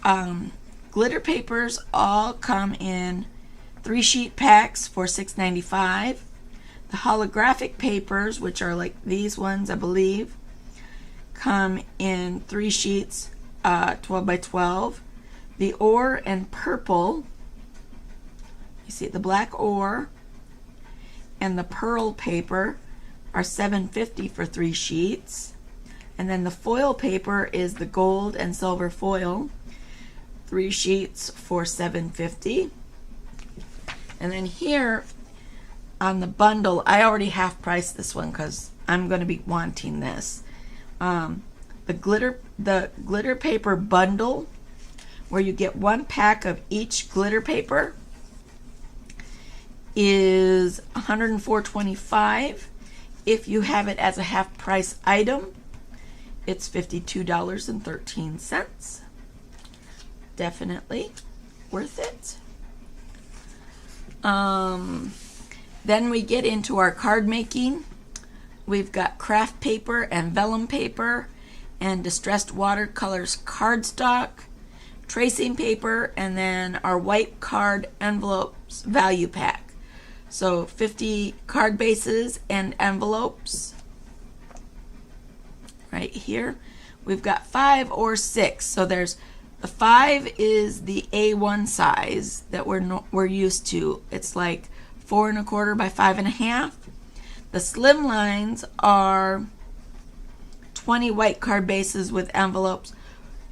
glitter papers, all come in 3-sheet packs for $6.95. The holographic papers, which are like these ones, I believe, come in 3 sheets, 12 by 12. The ore and purple, you see the black ore and the pearl paper are $7.50 for 3 sheets. And then the foil paper is the gold and silver foil, 3 sheets for $7.50. And then here on the bundle, I already half priced this one because I'm going to be wanting this. The glitter paper bundle, where you get 1 pack of each glitter paper, is $104.25. If you have it as a half price item, it's $52.13. Definitely worth it. Then we get into our card making. We've got craft paper and vellum paper and distressed watercolors cardstock, tracing paper, and then our white card envelopes value pack. So 50 card bases and envelopes right here. We've got 5 or 6. So there's the 5 is the A1 size that we're used to. It's like 4 1/4 by 5 1/2. The slim lines are 20 white card bases with envelopes,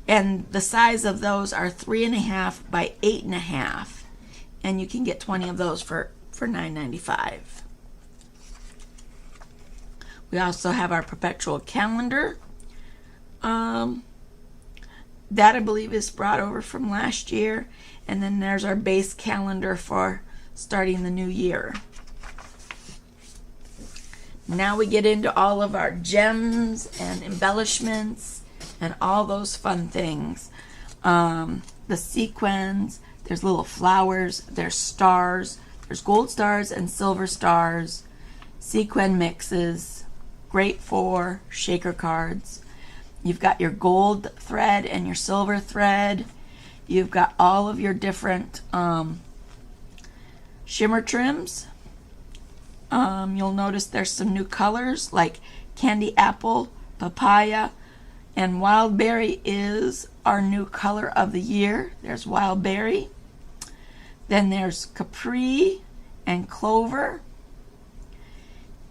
and the size of those are 3 1/2 by 8 1/2, and you can get 20 of those for $9.95. We also have our perpetual calendar. That I believe is brought over from last year, and then there's our base calendar for starting the new year. Now we get into all of our gems and embellishments and all those fun things. The sequins, there's little flowers, there's stars, there's gold stars and silver stars, sequin mixes, great for shaker cards. You've got your gold thread and your silver thread. You've got all of your different shimmer trims. You'll notice there's some new colors like candy apple, papaya, and wild berry is our new color of the year. There's wild berry. Then there's capri and clover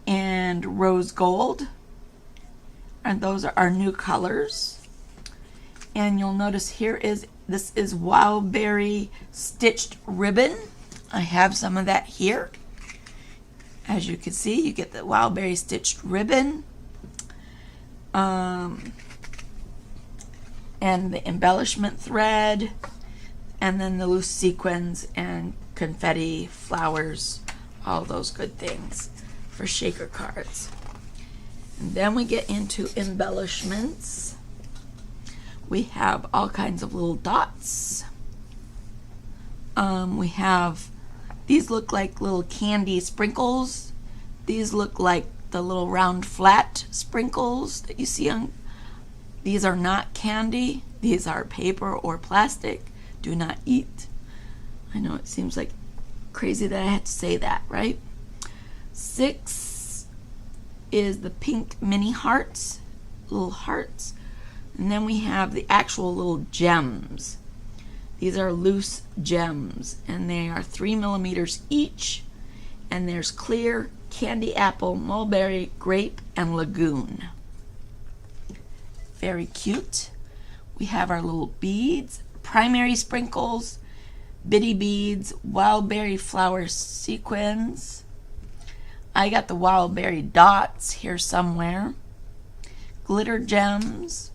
and rose gold. and those are our new colors. And you'll notice this is Wildberry stitched ribbon. I have some of that here. As you can see, you get the Wildberry stitched ribbon. And the embellishment thread, and then the loose sequins and confetti, flowers, all those good things for shaker cards. And then we get into embellishments. We have all kinds of little dots. We have, these look like little candy sprinkles. These look like the little round flat sprinkles that you see on. These are not candy. These are paper or plastic. Do not eat. I know it seems like crazy that I had to say that, right? 6 is the pink mini hearts, little hearts. And then we have the actual little gems. These are loose gems, and they are 3 millimeters each. And there's clear, candy apple, mulberry, grape, and lagoon. Very cute. We have our little beads, primary sprinkles, bitty beads, wildberry flower sequins. I got the wildberry dots here somewhere. Glitter gems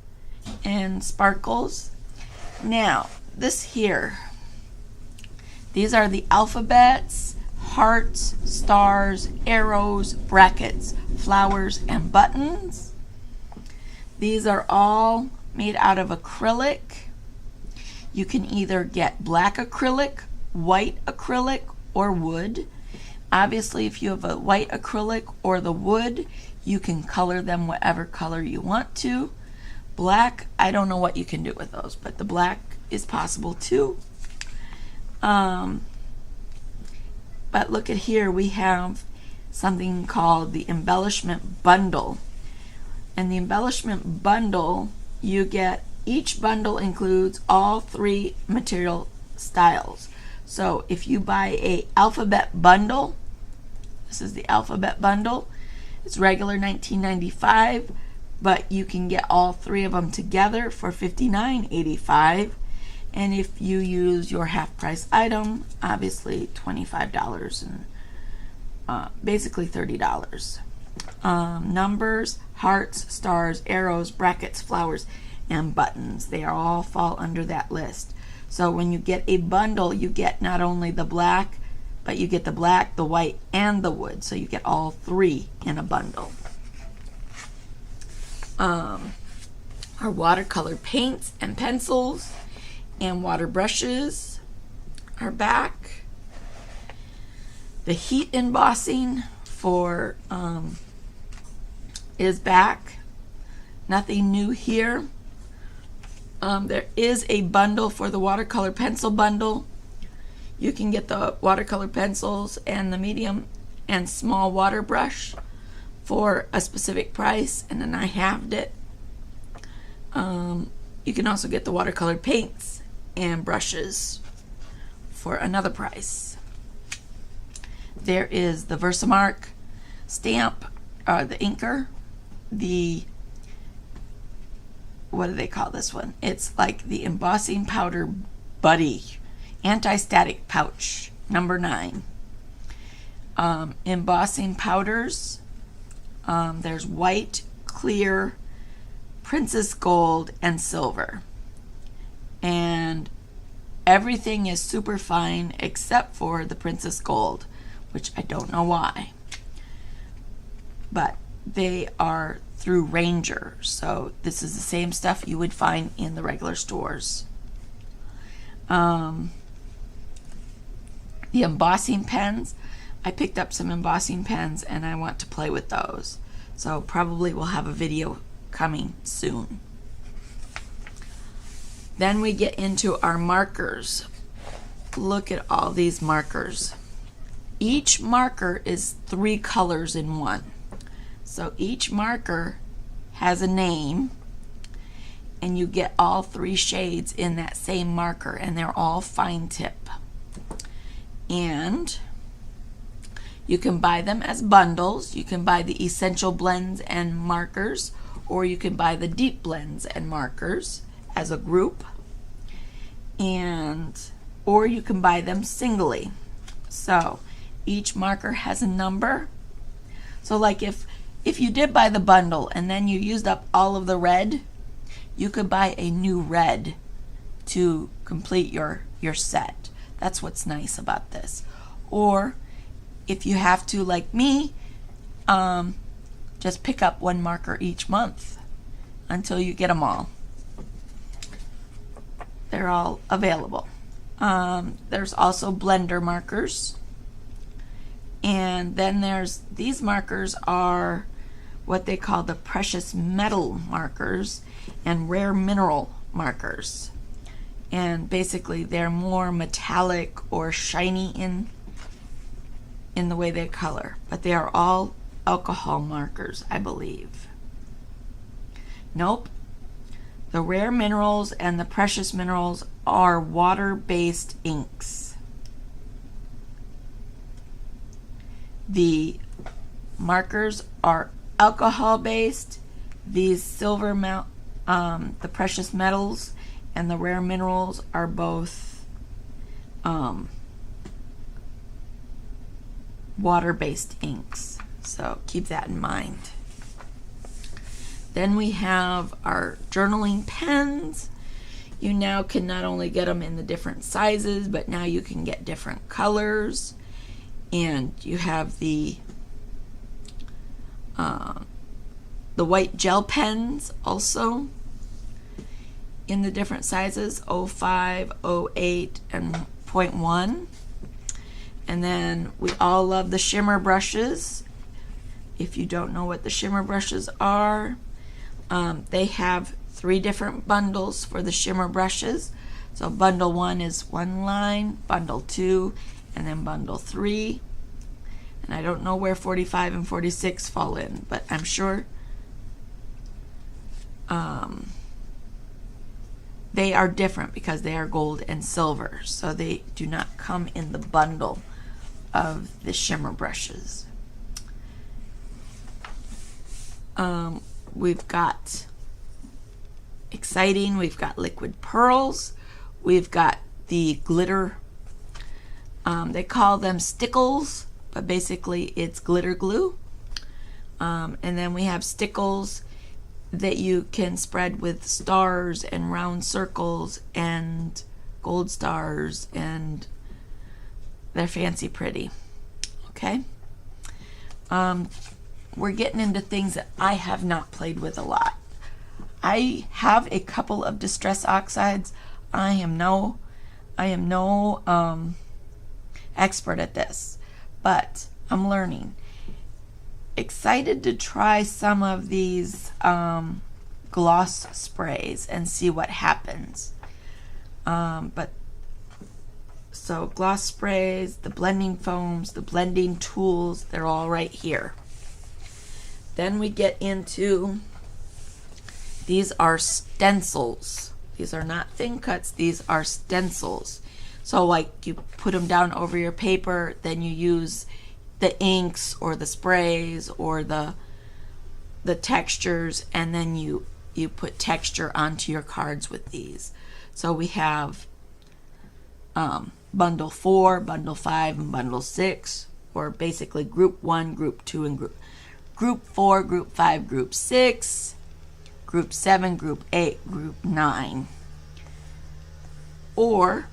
and sparkles. Now, this here, these are the alphabets, hearts, stars, arrows, brackets, flowers, and buttons. These are all made out of acrylic. You can either get black acrylic, white acrylic, or wood. Obviously, if you have a white acrylic or the wood, you can color them whatever color you want to. Black, I don't know what you can do with those, but the black is possible too. But look at here, we have something called the Embellishment Bundle. And the Embellishment Bundle, you get, each bundle includes all 3 material styles. So if you buy a alphabet bundle, this is the alphabet bundle, it's regular $19.95, but you can get all 3 of them together for $59.85. And if you use your half price item, obviously $25 and basically $30. Numbers, hearts, stars, arrows, brackets, flowers, and buttons. They all fall under that list. So when you get a bundle, you get not only the black, but you get the black, the white, and the wood. So you get all 3 in a bundle. Our watercolor paints and pencils and water brushes are back. The heat embossing for is back. Nothing new here. There is a bundle for the watercolor pencil bundle. You can get the watercolor pencils and the medium and small water brush for a specific price, and then I halved it. You can also get the watercolor paints and brushes for another price. There is the Versamark stamp, the inker, the, what do they call this one? It's like the Embossing Powder Buddy Anti-Static Pouch, number 9. Embossing Powders. There's white, clear, Princess Gold, and silver. And everything is super fine except for the Princess Gold, which I don't know why. But they are through Ranger, so this is the same stuff you would find in the regular stores. The embossing pens, I picked up some embossing pens and I want to play with those, so probably we'll have a video coming soon. Then we get into our markers. Look at all these markers. Each marker is 3 colors in one. So each marker has a name, and you get all 3 shades in that same marker, and they're all fine tip. And you can buy them as bundles. You can buy the essential blends and markers, or you can buy the deep blends and markers as a group, or you can buy them singly. So each marker has a number. So like if you did buy the bundle and then you used up all of the red, you could buy a new red to complete your set. That's what's nice about this. Or if you have to, like me, just pick up one marker each month until you get them all. They're all available. There's also blender markers. And then there's these markers are what they call the precious metal markers and rare mineral markers. And basically they're more metallic or shiny in the way they color. But they are all alcohol markers, I believe. Nope. The rare minerals and the precious minerals are water-based inks. The markers are alcohol-based. These silver, the precious metals and the rare minerals are both water-based inks. So keep that in mind. Then we have our journaling pens. You now can not only get them in the different sizes, but now you can get different colors. And you have the white gel pens also in the different sizes, 05, 08, and 0.1. And then we all love the shimmer brushes. If you don't know what the shimmer brushes are, they have 3 different bundles for the shimmer brushes. So bundle 1 is 1 line, bundle 2, and then bundle 3. And I don't know where 45 and 46 fall in, but I'm sure they are different because they are gold and silver. So they do not come in the bundle of the shimmer brushes. We've got exciting, we've got liquid pearls, we've got the glitter, they call them stickles, but basically it's glitter glue. And then we have stickles that you can spread with stars and round circles and gold stars, and they're fancy pretty. Okay. We're getting into things that I have not played with a lot. I have a couple of distress oxides. I am no expert at this, but I'm learning. Excited to try some of these gloss sprays and see what happens. So gloss sprays, the blending foams, the blending tools, they're all right here. Then we get into, these are stencils. These are not thin cuts, these are stencils. So like you put them down over your paper, then you use the inks or the sprays or the textures, and then you put texture onto your cards with these. So we have bundle 4, bundle 5, and bundle 6, or basically group 1, group 2, and group 4, group 5, group 6, group 7, group 8, group 9. Or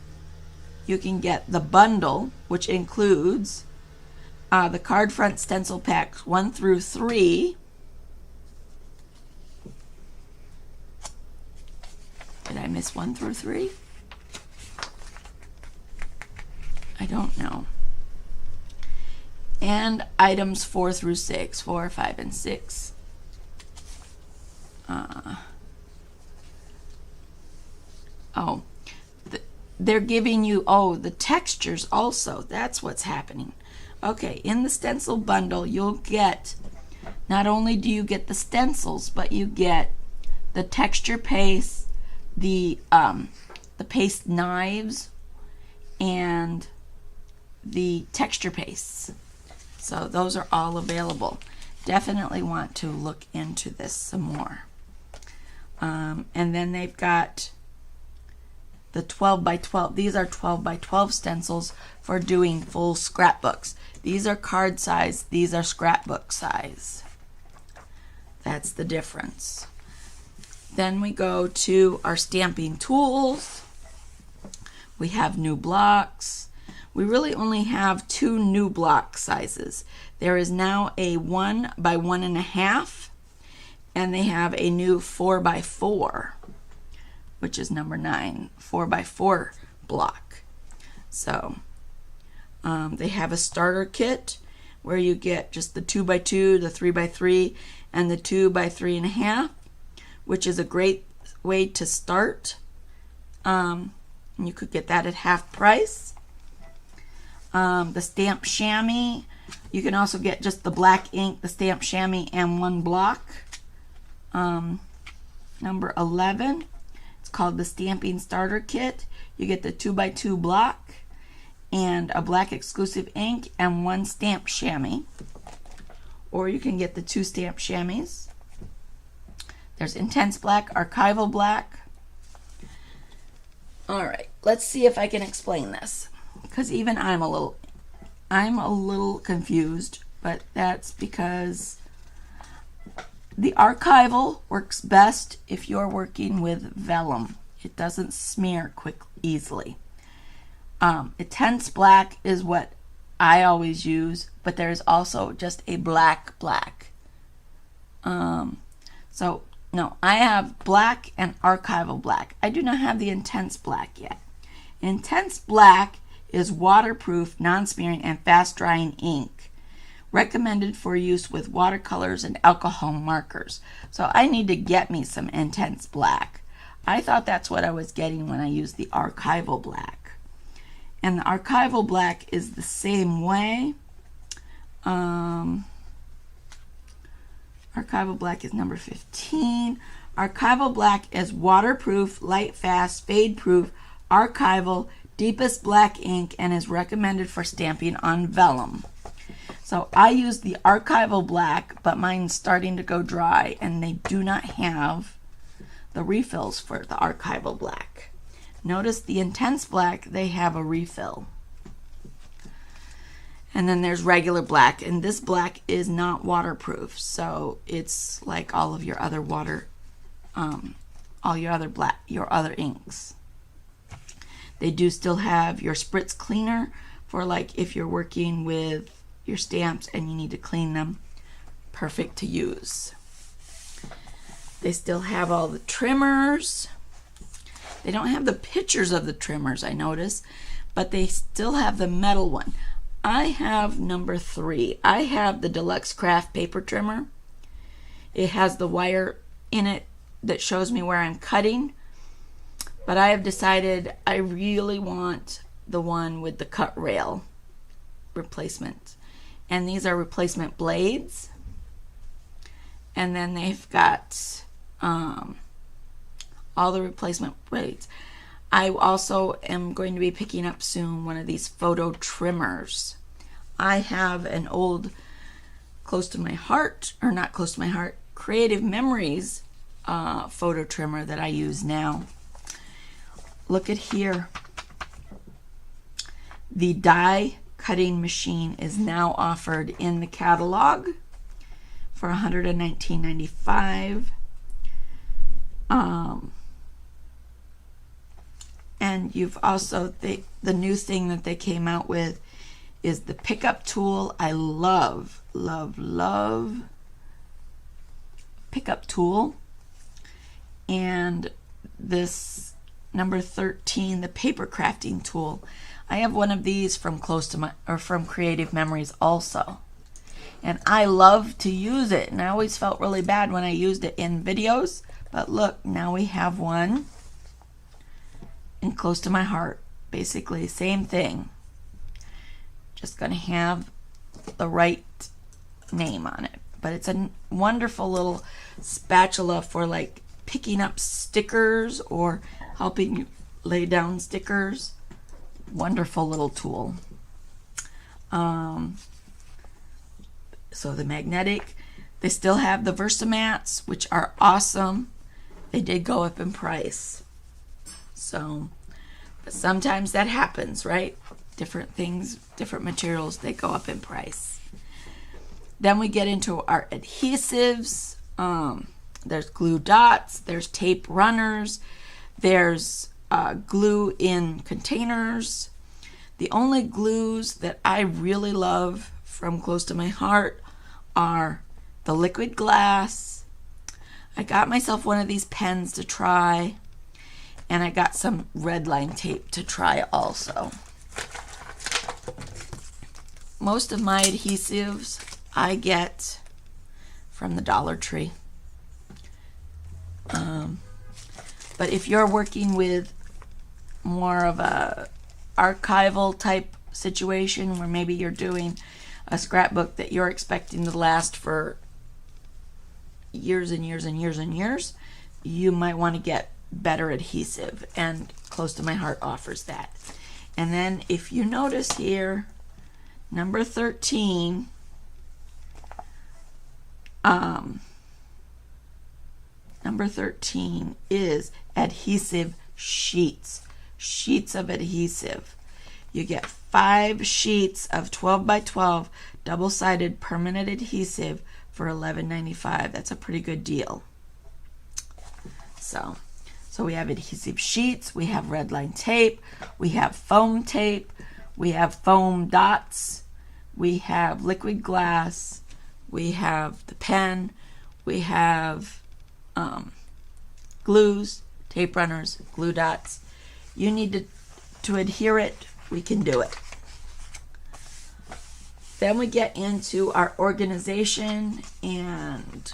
you can get the bundle, which includes the card front stencil packs 1 through 3. Did I miss 1 through 3? I don't know. And items 4 through 6, 4, 5, and 6. They're giving you, the textures also. That's what's happening. Okay, in the stencil bundle, you'll get, not only do you get the stencils, but you get the texture paste, the paste knives, and the texture pastes. So those are all available. definitely want to look into this some more. And then they've got the 12 by 12. These are 12 by 12 stencils for doing full scrapbooks. These are card size. These are scrapbook size. That's the difference. Then we go to our stamping tools. We have new blocks. We really only have 2 new block sizes. There is now a 1 by 1.5, and they have a new 4 by 4, which is number 9, 4 by 4 block. So they have a starter kit where you get just the 2 by 2, the 3 by 3, and the 2 by 3.5, which is a great way to start. You could get that at half price. The stamp chamois, you can also get just the black ink, the stamp chamois, and 1 block. Number 11, it's called the Stamping Starter Kit. You get the 2 by 2 block and a black exclusive ink and 1 stamp chamois. Or you can get the 2 stamp chamois. There's Intense Black, Archival Black. Alright, let's see if I can explain this, because even I'm a little confused, but that's because the archival works best if you're working with vellum. It doesn't smear easily. Intense Black is what I always use, but there's also just a black. So no, I have black and archival black. I do not have the Intense Black yet. Intense Black is waterproof, non-smearing, and fast-drying ink. Recommended for use with watercolors and alcohol markers. So I need to get me some Intense Black. I thought that's what I was getting when I used the Archival Black. And the Archival Black is the same way. Archival Black is number 15. Archival Black is waterproof, light fast, fade proof, archival, deepest black ink, and is recommended for stamping on vellum. So I use the Archival Black, but mine's starting to go dry, and they do not have the refills for the Archival Black. Notice the Intense Black, they have a refill. And then there's regular black, and this black is not waterproof, so it's like all of your other all your other inks. They do still have your spritz cleaner for like if you're working with your stamps and you need to clean them. Perfect to use. They still have all the trimmers. They don't have the pictures of the trimmers, I notice, but they still have the metal one. I have number 3. I have the Deluxe Craft Paper Trimmer. It has the wire in it that shows me where I'm cutting, but I have decided I really want the one with the cut rail replacement. And these are replacement blades. And then they've got all the replacement blades. I also am going to be picking up soon one of these photo trimmers. I have an old close to my heart, or not close to my heart, Creative Memories photo trimmer that I use now. Look at here. The die cutting machine is now offered in the catalog for $119.95. And you've also, the new thing that they came out with is the pickup tool. I love pickup tool. And this number 13, the paper crafting tool. I have one of these from from Creative Memories also. And I love to use it. And I always felt really bad when I used it in videos. But look, now we have one. And close to my heart, basically same thing, just gonna have the right name on it, but it's a wonderful little spatula for like picking up stickers or helping you lay down stickers. Wonderful little tool. So the magnetic, They still have the Versamats, which are awesome. They did go up in price. So, but sometimes that happens, right? Different things, different materials, they go up in price. Then we get into our adhesives. There's glue dots, there's tape runners, there's glue in containers. The only glues that I really love from close to my heart are the liquid glass. I got myself one of these pens to try, and I got some red line tape to try also. Most of my adhesives I get from the Dollar Tree. But if you're working with more of a archival type situation where maybe you're doing a scrapbook that you're expecting to last for years and years and years and years, you might want to get better adhesive, and Close to My Heart offers that. And then if you notice here, number 13, number 13 is adhesive sheets. Sheets of adhesive. You get 5 sheets of 12 by 12 double-sided permanent adhesive for $11.95. That's a pretty good deal. So we have adhesive sheets, we have red line tape, we have foam tape, we have foam dots, we have liquid glass, we have the pen, we have glues, tape runners, glue dots. You need to adhere it, we can do it. Then we get into our organization, and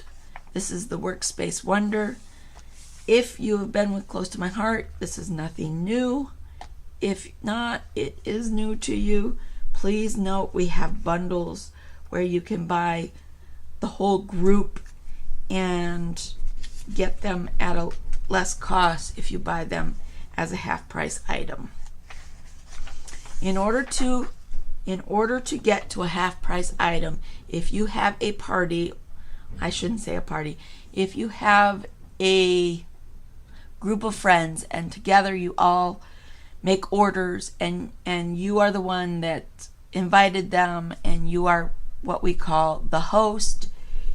this is the Workspace Wonder. If you have been with Close to My Heart, this is nothing new. If not, it is new to you. Please note we have bundles where you can buy the whole group and get them at a less cost if you buy them as a half price item. In order to get to a half price item, if you have a party, I shouldn't say a party, if you have a group of friends and together you all make orders, and you are the one that invited them and you are what we call the host,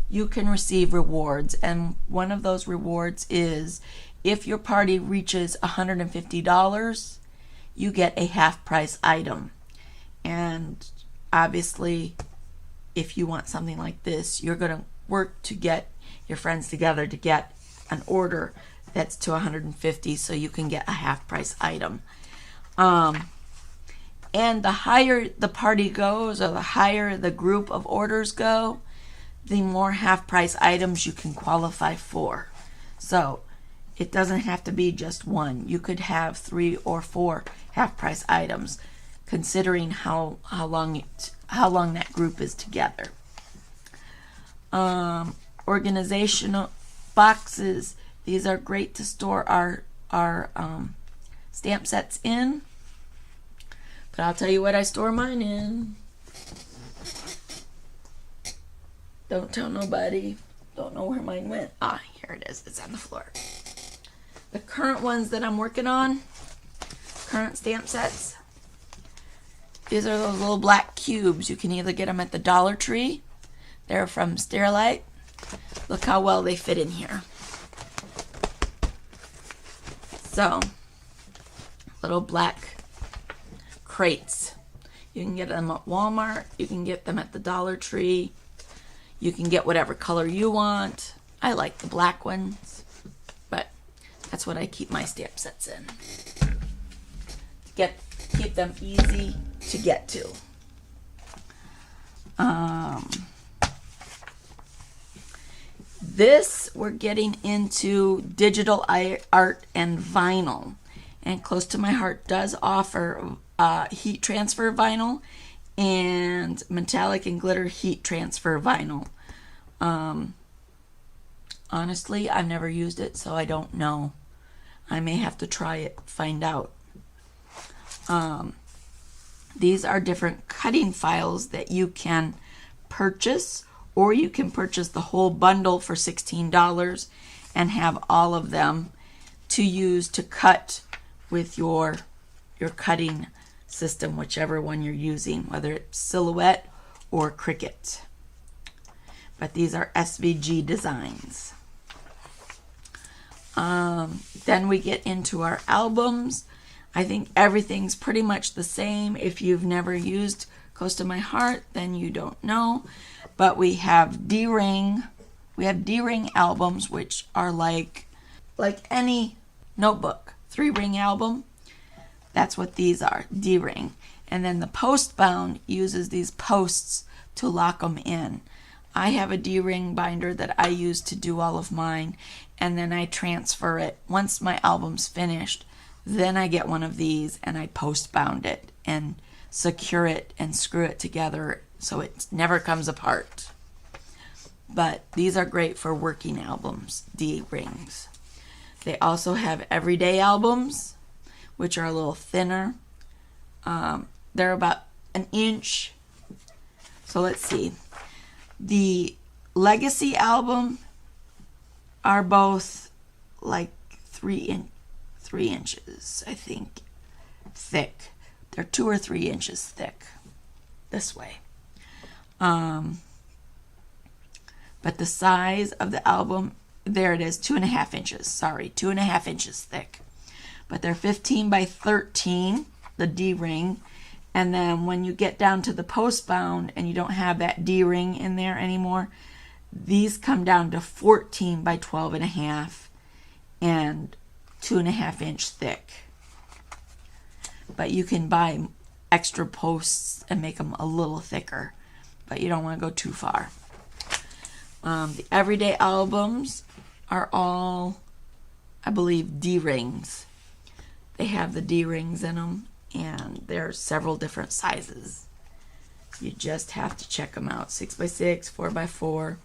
you can receive rewards. And one of those rewards is if your party reaches $150, you get a half price item. And obviously, if you want something like this, you're going to work to get your friends together to get an order that's to $150 so you can get a half price item. And the higher the party goes, or the higher the group of orders go, the more half price items you can qualify for. So it doesn't have to be just one. You could have 3 or 4 half price items, considering how long that group is together. Organizational boxes. These are great to store our stamp sets in. But I'll tell you what I store mine in. Don't tell nobody. Don't know where mine went. Ah, here it is. It's on the floor. The current ones that I'm working on, current stamp sets, these are those little black cubes. You can either get them at the Dollar Tree. They're from Sterilite. Look how well they fit in here. So, little black crates. You can get them at Walmart. You can get them at the Dollar Tree. You can get whatever color you want. I like the black ones, but that's what I keep my stamp sets in. Keep them easy to get to. This, we're getting into digital art and vinyl. And Close to My Heart does offer heat transfer vinyl and metallic and glitter heat transfer vinyl. Honestly, I've never used it, so I don't know. I may have to try it, find out. These are different cutting files that you can purchase or you can purchase the whole bundle for $16 and have all of them to use to cut with your cutting system, whichever one you're using, whether it's Silhouette or Cricut. But these are SVG designs. Then we get into our albums. I think everything's pretty much the same. If you've never used Close to My Heart, then you don't know. But we have D-ring. We have D-ring albums, which are like any notebook 3-ring album. That's what these are, D-ring. And then the post bound uses these posts to lock them in. I have a D-ring binder that I use to do all of mine, and then I transfer it. Once my album's finished, then I get one of these and I post bound it and secure it and screw it together so it never comes apart. But these are great for working albums, D-rings. They also have everyday albums, which are a little thinner. They're about an inch. So let's see. The Legacy album are both like 3 inches, I think, thick. They're 2 or 3 inches thick this way. But the size of the album, there it is, 2.5 inches. Sorry, 2.5 inches thick. But they're 15 by 13, the D-ring. And then when you get down to the post bound and you don't have that D-ring in there anymore, these come down to 14 by 12.5 and 2.5 inch thick. But you can buy extra posts and make them a little thicker, but you don't want to go too far. The everyday albums are all, I believe, D-rings. They have the D-rings in them, and there are several different sizes. You just have to check them out. 6x6, 4x4,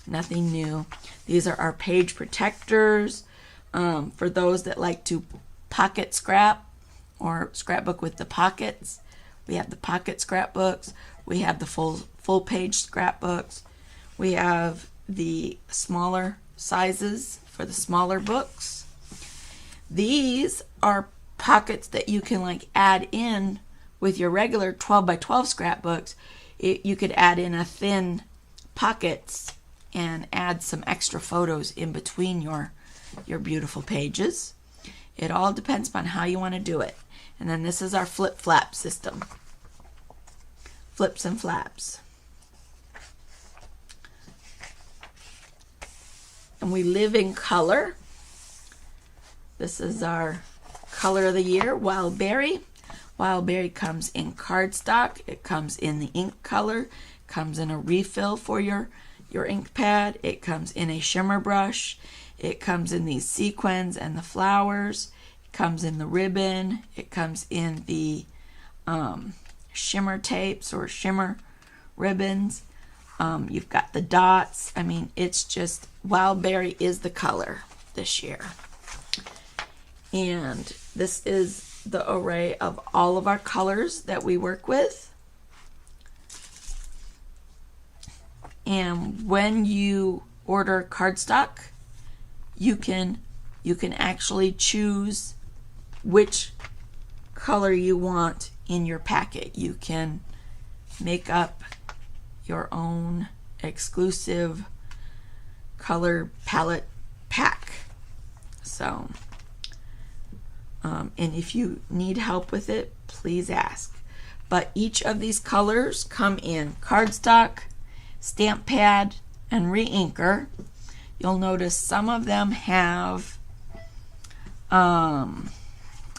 nothing new. These are our page protectors for those that like to pocket scrap or scrapbook with the pockets. We have the pocket scrapbooks. We have the full page scrapbooks. We have the smaller sizes for the smaller books. These are pockets that you can like add in with your regular 12 by 12 scrapbooks. You could add in a thin pockets and add some extra photos in between your beautiful pages. It all depends upon how you want to do it. And then this is our flip flap system. Flips and flaps. And we live in color. This is our color of the year, Wild Berry. Wild Berry comes in cardstock. It comes in the ink color. Comes in a refill for your ink pad. It comes in a shimmer brush. It comes in these sequins and the flowers. It comes in the ribbon. It comes in the shimmer tapes or shimmer ribbons. You've got the dots. I mean, it's just, Wild Berry is the color this year. And this is the array of all of our colors that we work with. And when you order cardstock, you can actually choose which color you want in your packet. You can make up your own exclusive color palette pack. So, and if you need help with it, please ask. But each of these colors come in cardstock, stamp pad, and re-inker. You'll notice some of them have, I'm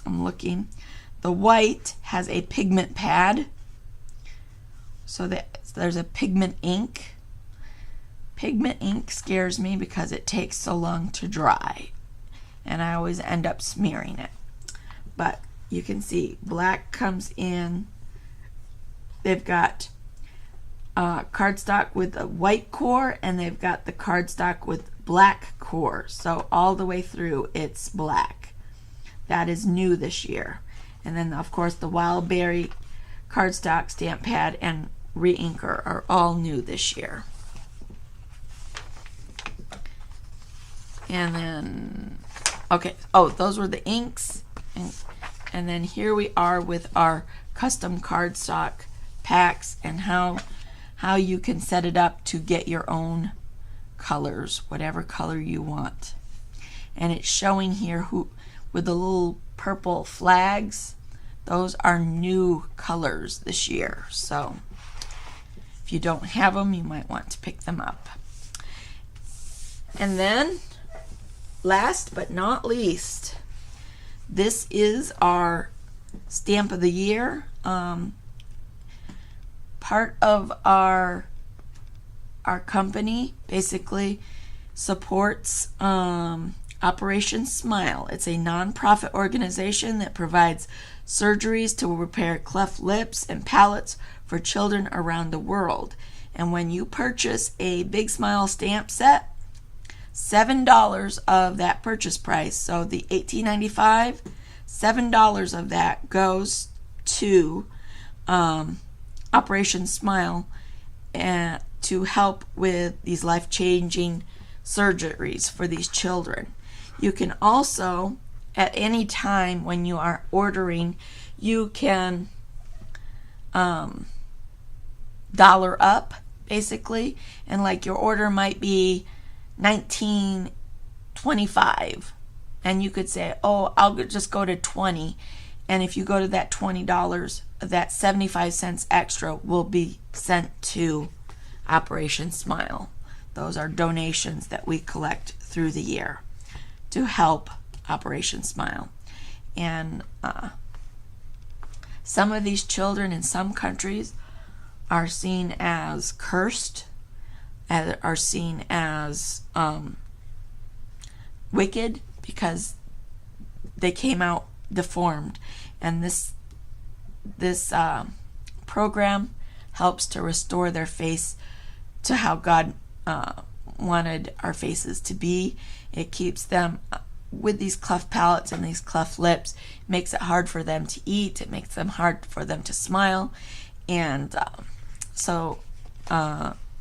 looking, the white has a pigment pad. So there's a pigment ink. Pigment ink scares me because it takes so long to dry, and I always end up smearing it. But you can see black comes in. They've got cardstock with a white core, and they've got the cardstock with black core. So all the way through it's black. That is new this year. And then of course the Wild Berry cardstock, stamp pad, and re-inker are all new this year. And then, okay, oh, those were the inks. And then here we are with our custom cardstock packs and how you can set it up to get your own colors, whatever color you want. And it's showing here with the little purple flags, those are new colors this year. So if you don't have them, you might want to pick them up. And then, last but not least, this is our stamp of the year. Part of our company basically supports Operation Smile. It's a non-profit organization that provides surgeries to repair cleft lips and palates for children around the world. And when you purchase a Big Smile stamp set, $7 of that purchase price, so the $18.95, $7 of that goes to Operation Smile and to help with these life-changing surgeries for these children. You can also, at any time when you are ordering, you can dollar up basically, and like your order might be $19.25, and you could say, oh, I'll just go to 20, and if you go to that $20, that 75 cents extra will be sent to Operation Smile. Those are donations that we collect through the year to help Operation Smile. And some of these children in some countries are seen as cursed, are seen as wicked because they came out deformed. And this program helps to restore their face to how God wanted our faces to be. It keeps them with these cleft palates and these cleft lips. It makes it hard for them to eat. It makes them hard for them to smile. And so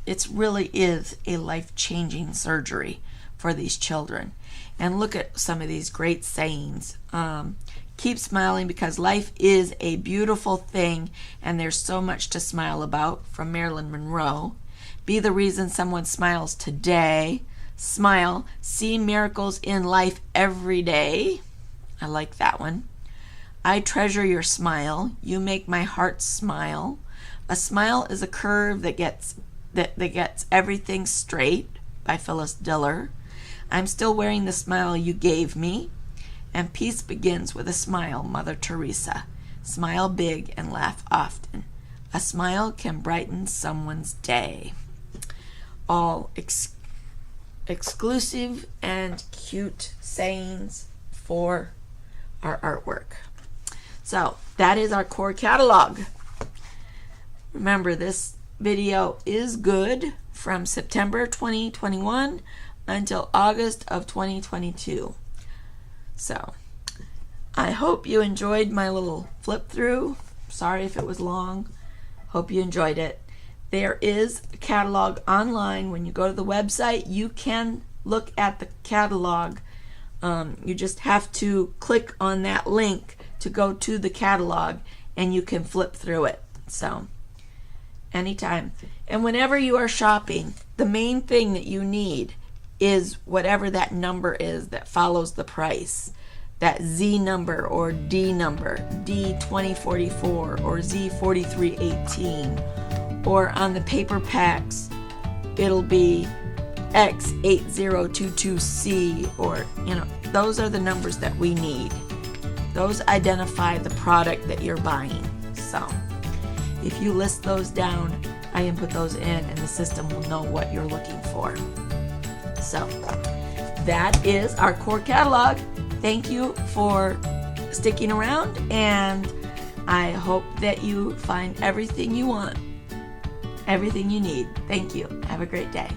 it really is a life-changing surgery for these children. And look at some of these great sayings. Keep smiling because life is a beautiful thing and there's so much to smile about, from Marilyn Monroe. Be the reason someone smiles today. Smile. See miracles in life every day. I like that one. I treasure your smile. You make my heart smile. A smile is a curve that gets everything straight, by Phyllis Diller. I'm still wearing the smile you gave me. And peace begins with a smile, Mother Teresa. Smile big and laugh often. A smile can brighten someone's day. All exclusive and cute sayings for our artwork. So that is our core catalog. Remember, this video is good from September 2021 until August of 2022. So I hope you enjoyed my little flip through. Sorry if it was long. Hope you enjoyed it. There is a catalog online. When you go to the website, you can look at the catalog. You just have to click on that link to go to the catalog and you can flip through it. So anytime. And whenever you are shopping, the main thing that you need is whatever that number is that follows the price. That Z number or D number, D2044 or Z4318. Or on the paper packs, it'll be X8022C, or, those are the numbers that we need. Those identify the product that you're buying. So if you list those down, I can put those in and the system will know what you're looking for. So that is our core catalog. Thank you for sticking around, and I hope that you find everything you want, everything you need. Thank you. Have a great day.